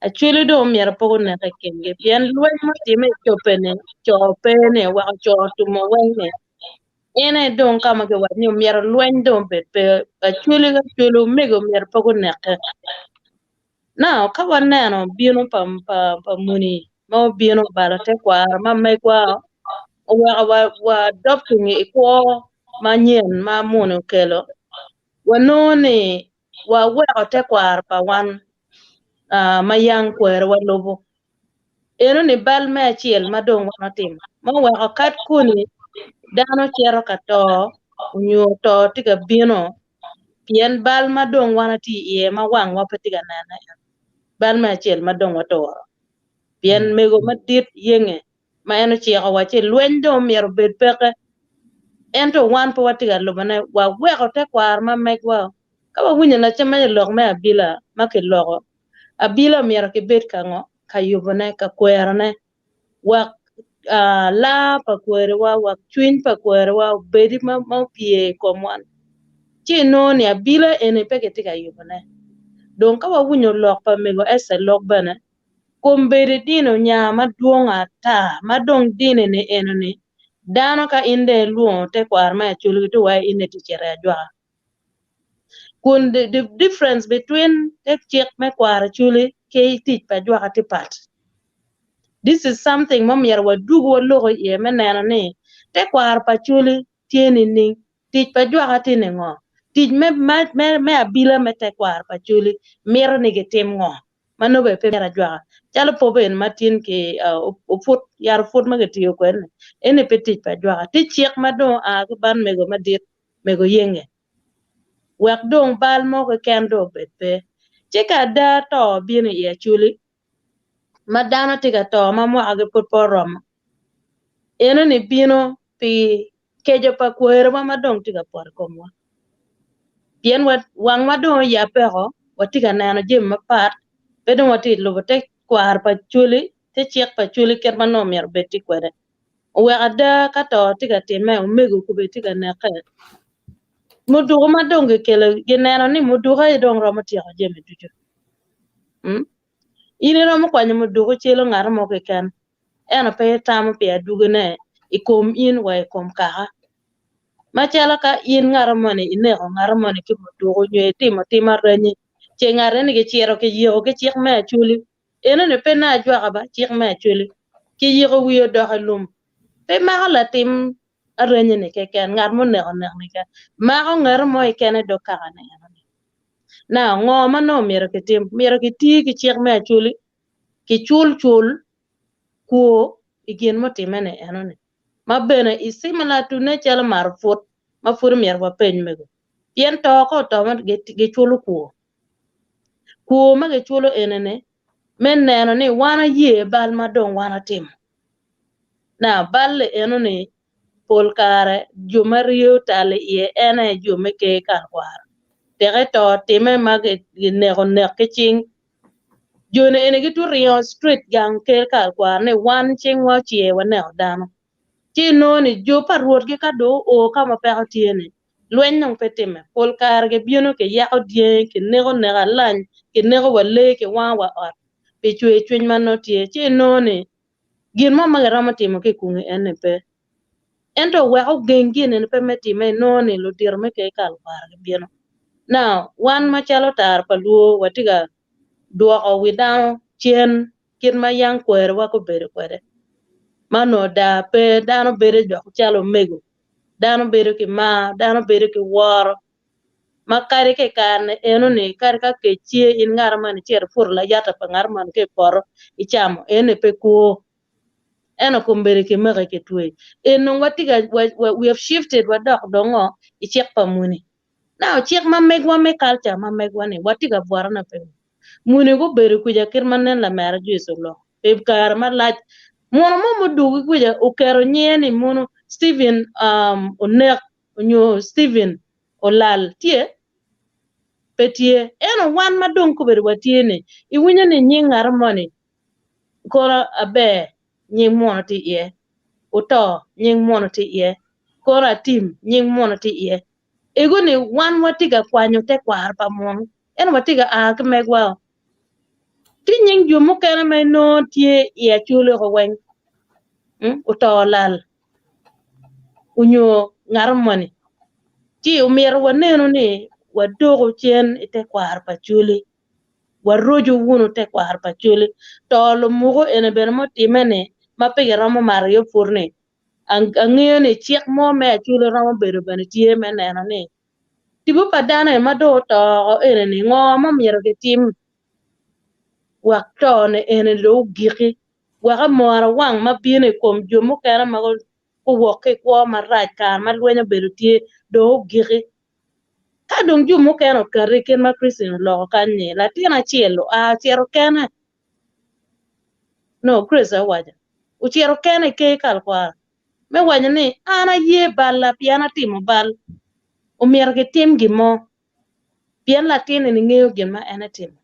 Actually do mier pogo ne kenge bien luen ma time chopene wa chotumo wene. Ene don kama ke wat ni mier luen don pepe actually mego mier pogo ne. Now kawa neno bino pa muni ma bino bala te kwa ma mai kwa wa adopting iko ma nyen ma mono kelo wanone wa te kwa pa wan ma yang kwero wa lobo eno ni bal me chiel ma dong wana tim ma wa kat kuni dano chero kato unyo to tiga bino pien bal ma dong wana ti ye ma wang wa patiga nana bal me chiel ma dong wato pien mego madit yenge ma eno chero wa che luendo mier bed peke ento wan po watiga lobane wa weko te kwar ma megwa kawa winya na chama lok me abila ma ke logo abila mier ke bet kango kayubone ka kwerne wa la pa kwere wa twin pa kwere wa bedi ma pie komwan chi no ni abila ene peke tika yubone don kawa winyo lok pa Mego Esther lok bane kumbere dino nya ma duonga ta ma dong dine ne eno ni dano ka inde luo te kwar ma chulu to wa ine ti chere jwa kun the difference between te chek me kwar chuli ke ti pa jwa ti pat this is something mamier wa dugo logo ye menena ni te kwar pa chuli tieni ni ti pa jwa ti ne ngo ti me abila me te kwar pa chuli mer ni ge tem ngo mano be pe mera jwa chalo po ben matin ke oput yar fut ma ge tiyo kwen ene petit pa jwa ti chek ma do a ban mego madit mego yenge wek dong bal mo ke ken do bet pe cheka da to bini ye chuli madana tiga to ma mo age put porom eno ni bino pi kejo pa kwero ma dong tiga por komwa pien wat wang ma do ya pero watiga nano jim ma pat bedo wati lo te kwar pa chuli te chek pa chuli ker ma no mer beti kwere we ada ka to tiga time o mego ku beti ga na ka mudu ma dong ke kele genano ni mudu ha dong ro ma ti ha jeme juju ini ro mo kwanya mudu ko chelo ngar mo ke kan ena pe tam pe adugene ikom in wa ikom ka machala ka in ngar mo ni ne ngar mo ni ki mudu ko nye tima renyi che ngare ni ke chero ke yo ke chik me chuli ena ne pe na jwa ba chik me chuli ki yiro wiyo do halum pe ma la tim renyi ni ke kan ngar mo ne ni ke ma ngar mo ikene do ka ne na ngo ma no mero ke ti ki chik me chuli ki chul kuo igen mo timene enone ma bene isimila to ne chal mar fut ma fur mier wa pen mego pien to ko to ma ge chulo kuo ma ge chulo enene men neno ni wana ye bal ma dong wana tim na bal enone pol kare juma riyo tale ye ene jume ke karwar tere to time ma ge ne ke ching jone ene gitu Rio Street gang ke karwar ne wan ching wa chie wa ne dano chi no ni jo parwor ge ka do o kama pe tiene lwen nong petime pol kar ge biono ke ya odie ke nego ne galan ke nego wale ke wa or pe chwe man no tie chi no ni gin mo ma rama timo ke kunge ene pe ento wa o gengi ne pe metime no ni lo dir me ke kal par ge biono now wan ma chalo tar paluo watiga do o widao chien kin ma yang kwer wa ko bere kwere mano da pe dano bere jo chalo mego dano bere ki ma dano bere ki woro ma kare ke kan eno ne kare ka ke chie in ngar man chier fur la yata pa ngar man ke poro ichamo ene pe ko eno kumbere ke mege ke tuwe eno watiga we have shifted wa dok dongo ichek pa muni now chek ma megwa me culture ma megwa ne watiga bwara na pe muni go bere kuja kirmanen la mera juiso lo pe kar ma laj mono mo dugi kuja ukero nyeni mono Steven onek onyo Steven olal tie petie eno wan madong ko bere watie ne iwinyo ne nying harmony kora abe nying mono ti ye uto nying mono ti ye kora tim nying mono ti ye ego ne wan watiga kwanyo te kwar pa mono eno watiga ke megwa ti nying jumu kena me no tie ye chulo ko wen uto lal unyo harmony ti umir waneno ne wadogo chen ite kwar pa chuli warojo wuno te kwar pa chuli to lo mugo ene ber mo timene ma pe ramo mario furne ang'eyo ne chiek mo me chuli ramo bedo bene tie me neno ne tibu padane ma do to ene ni ngo mo miero ke tim wak to ne ene lo giki waka mora wang ma biene kom jomo kera ma ko woke ko ma raj ka ma lwenyo bedo tie do giki ka dong jumo keno kare ken ma Christine lo kanye latina chielo chiero kene no Chris waja uchiero kene ke kalkwa me waja ni ana ye balla piana timo bal umier ke tim gimo pian latina ni ngeo gima ena timo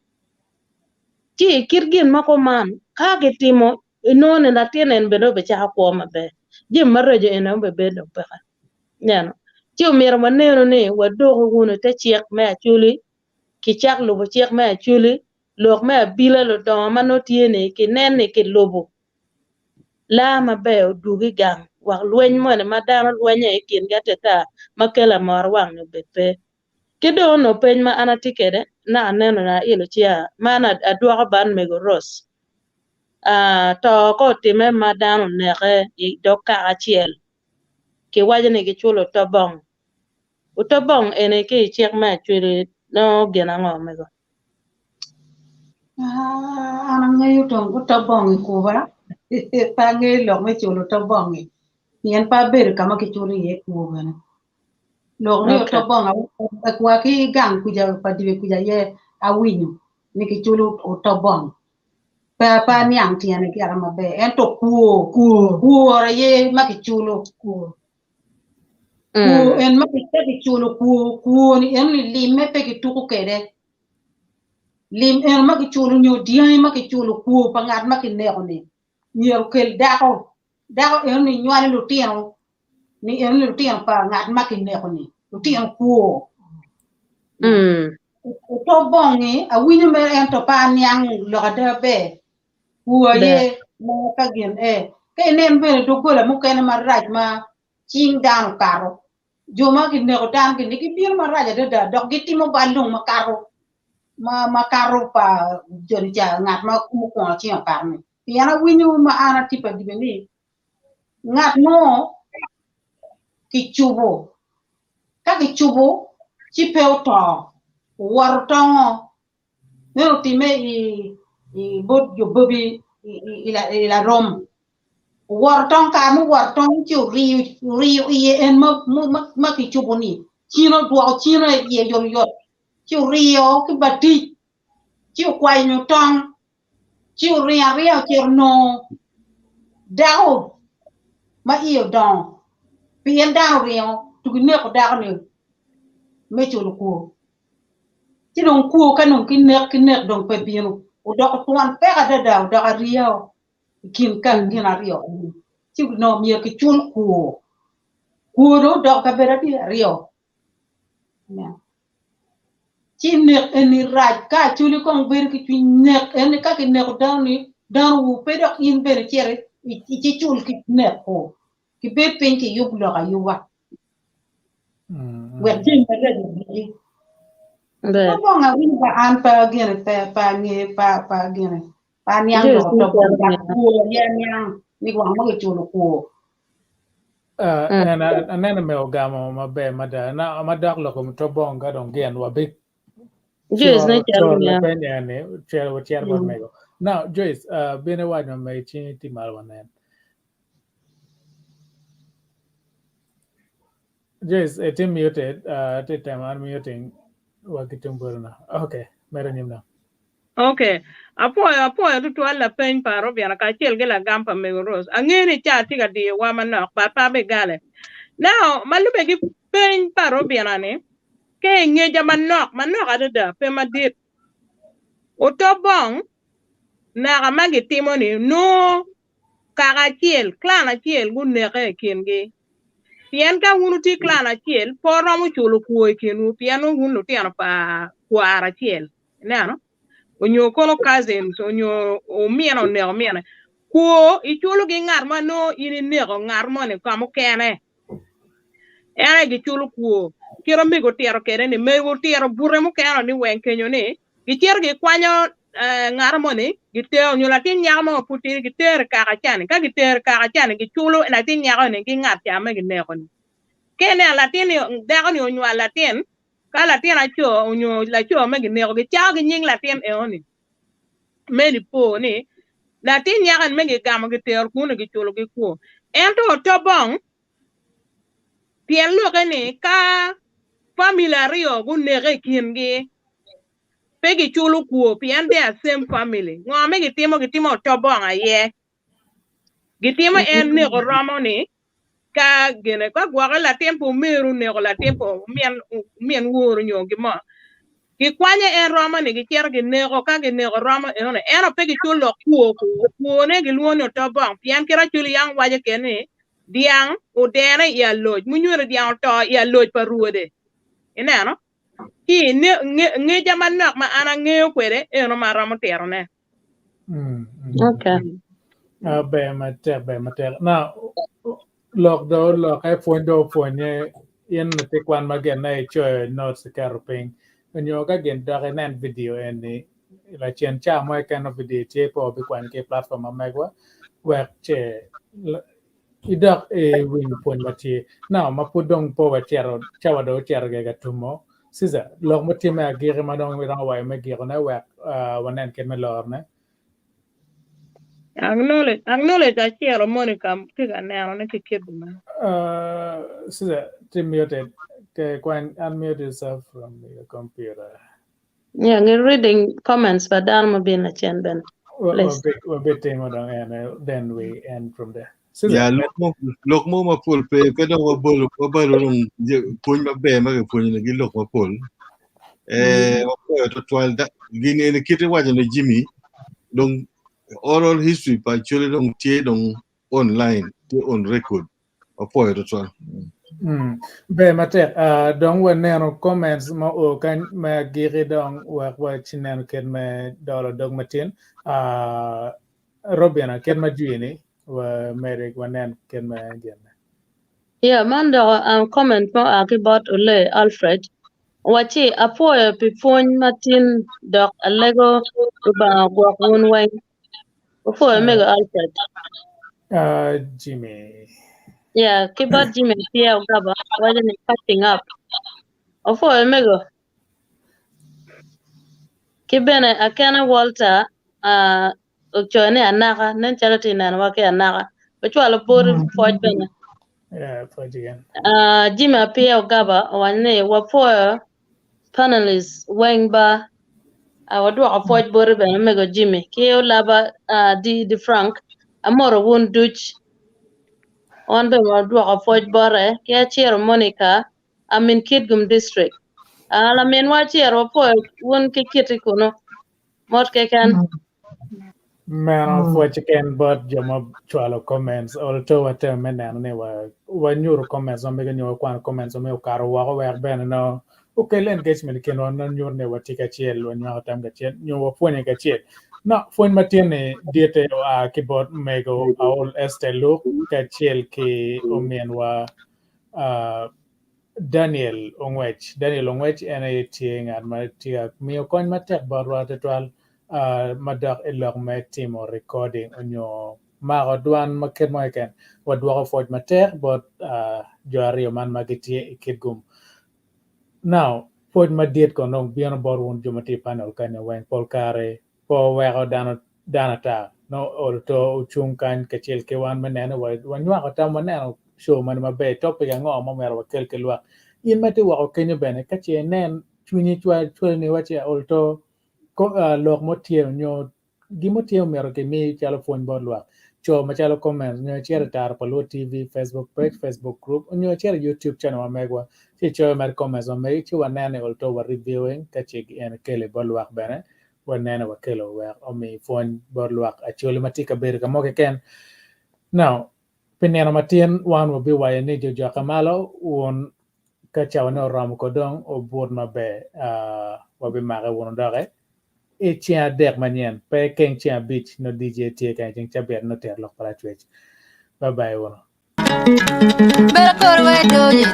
ti kirgin mako man ka ke timo inone latina en bedo be cha ko mabe jim marrejo en be bedo pe nyano ti umier maneno ni wadogo wono te chiek me achuli ki chak lobo chiek me achuli lok me abila lo dongo mano tiene ki nene ki lobo la mabe odugi gang wak lweny mwene madano lwenye ikin gateta makela mor wang no bepe kido no peny ma anatikede na aneno na ilo chia mana aduoko ban mego ros to ko time madano neke i doka achiel ki wajene ki chulo tobong utobong ene ki chiek me achuli no gina ngo mego Ana ngayo tong ko tabong ko ba pa nge lo me chulo tabong yen pa ber kama ke chulo ye ko ba lo ne okay tabong a kwa ki gang ku ja pa diwe ku ja ye a winyu ni ke chulo o tabong pa nyang tiene ki ara mabe en to ku ora ye ma ke chulo ku en ma ke chulo ku ni en li me pe ke tu ku kede lim en ma ki chulo nyo dia ma ki chulo ku pa ngat ma ki ne oni nyer kel dako en ni nyale lu tieno ni en lu tien pa ngat ma ki ne oni lu tien ku to bongi a winyo mer en to pa nyang lo da be ku be ye mo ka gen ke nen be do gola mu ken ma raj ma ching dan karo jo ma ki ne ko dan ki ni ki bir ma raja da dok gi timo balung ma karo ma karo pa jori ja ngat ma ku ko chi pa mi yana winyu ma ana tipa di beni ngat no ki chubo ka ki chubo chi pe to war tongo ne ti me i bot yo bobi ila rom war tong ka mu war tong chi riu ye en ma ki chubo ni chino duo chino ye yo chi rio ki bati chi kwai no tong chiu ria chiu no dao ma io don pien dao rio tu ne ko dao ne me chu ku chi don ku ka non ki ne don pe pieno o do ko tuan pe ga da dao da rio kin kan kin rio chi no mi ki chul ku do do ka bera di rio chi ne eni raj ka chuli kong ber ki chi ne eni ka ki ne ko dao ni dan wu pe do in ber chere chi chul ki ne ko ki be pen ki yub lo ga yuwa wet jin ba da di be to bo nga win ba an pa gene pa nge pa gene pa nyang je do si to bo ter ga ni ku ye nyang ni wang ma ke chulo ko and then me ogamo mabe mada na madak loko to bonga don gen wa big Joyce na so chalnya. la penya ne chair bot mego now Joyce bene wa no me chi ti mal wanen Joyce it muted at the time I'm muting wa kitumburna okay mera nimna Okay. Apoyo tutwal la peny paro biana ka chiel gela gampa megoros. Angeni cha tiga di wa manok pa be gale. Now malube gi peny paro biana ni ke ngeja manok adada pe madit. Otobong na gamagi timoni no kaka chiel clan chiel guneke kingi. Pien ka unu ti clan chiel poro mu chulo kuo kinu pien unu tiano pa kuara chiel. Nano onyo kono cousins onyo omieno ne omiene kuo ichulo gi ngar mano ini nego ngar mone kamo kene ene gi chulo kuo kiro migo tiero kene ni mego tiero burre mo keno ni wen kenyo ni gichier gi kwanyo ngar mone giteo nyo latin nyaga mo puti giter kaka chani ka giter kaka chani gichulo latin nyaga ni gi ngar chame gi nego ni kene latin dago ni onyo latin ka latin acho onyo lacho me gi nego gi chao gi nying latin e oni meni po ni latin yagan megi gamo gi ter kuno gi chulo gi kuo ento tobong pien lo ni ka family rio gunege kingi pegi chulo kuo pien they are same family ngome gitimo tobong aye gitimo en ne romo ni ka gene ka gwa la tempo meru ne la tempo mien woro nyo gi mo ki kwanye en roma ni gi cher gi nego ka gi nego roma eno pe gi chulo kuo ne gi luonyo to bong pien kira chuli yang waje kene diang udene ya loj munyure diang to ya loj paruode ineno ki nge jaman nok ma ana ngeo kwede eno ma roma tero ne Okay. be mate now lok ai fonye yen te kwan magen na cho not se karping onyo ka gen da nen video en la chen cha mo kan video che po bi kwan ke platform megwa wek che idak win pon mati now mapudong po wa chero chawa do chero ge gatumo siza lok mati ma gire madong wi wa me gire na wek wanen ken me lor ne acknowledge achiero Monica tiga neno ne kikidu ma siza muted ke kwan unmute yourself from your computer Yeah, we're reading comments but dan mo bin na chen ben. Please. we're bit and then we end from there ya lok mo ma pol pe ka do wa bolo rong pon ma be ma ke pon gi lok ma pol wa ko to twal da gini ne kite wa ne Jimmy donc oral history pa chole donc tie donc online tie on record wa po to twal be mate don we neno comments ma o kan ma giri don wa chinen ken me dolo dog matin Robiana ken ma juini wa Merrick wanen ken ma gen Yeah, mando comment mo akibot ule Alfred. Wachi apoyo pipon matin dok alego ba gwak won wang. Apoyo mega Alfred. Jimmy Yeah, kibot Jimmy pia ugaba wajen catching up. Apoyo mega. Kibene akena Walter uchone anaka nen charity nan wake anaka. Bachwalo bor foj benya. yeah foj again Jimmy pia ugaba wane wapoyo panelists wengba wadwa afoj bor be mego Jimmy kio laba di Frank amoro won duch on be wadwa afoj bore kia chiero Monica amin Kidgum district ala min wa chiero po won kikiti kuno mot keken man foj ken but joma chwalo comments to wate menen ne wa nyuru comments on mega nyo kwan comments me karo wa wer ben no okay engagement ken on nyur ne watika chiel wa nyo tam ga chiel nyo wa fone ga chiel na fone matene diete keyboard Mego Aol Esther Luk ka chiel ki omien wa Daniel Ongwech ene tieng at ma tia mio kon matek barwa tetwal madak elok me timo recording onyo ma odwan maket mo ken wadwa foj matek but jo ariyo man magitie ikidgum now foj madiet ko no biano bor won jo mati panel kan wen pol kare po wego dana ta no olto uchung kan kachel ke wan manene wan wa ta manene show man mabe topic ngo mo mer wa kel kelwa in mati wa kenyo bene kache nen chunyi chwa ni wache olto ko lok motie nyo gimotie mero ke mi chalo phone bor lwa cho machalo comment nyo chere tar palo tv facebook page facebook group nyo chere youtube channel wa megwa ti cho mer comments wa me ti wa nane olto wa reviewing kache en kele bor lwa bene wa nane wa kelo wa o mi phone bor lwa Acholi matika ber ka moke ken now pineno matien wan will be wa ni jo kamalo won ka chaw no ram ko dong o bur mabe wa be mare won dore e chia dek manien pe ken chia beach no dj tie kan jing chaber no ter lok para twech bye bye won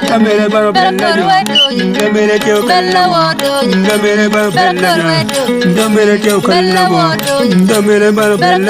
Kamere baro bella jo, kamere teo kalamo, kamere baro bella jo, kamere teo kalamo, kamere baro bella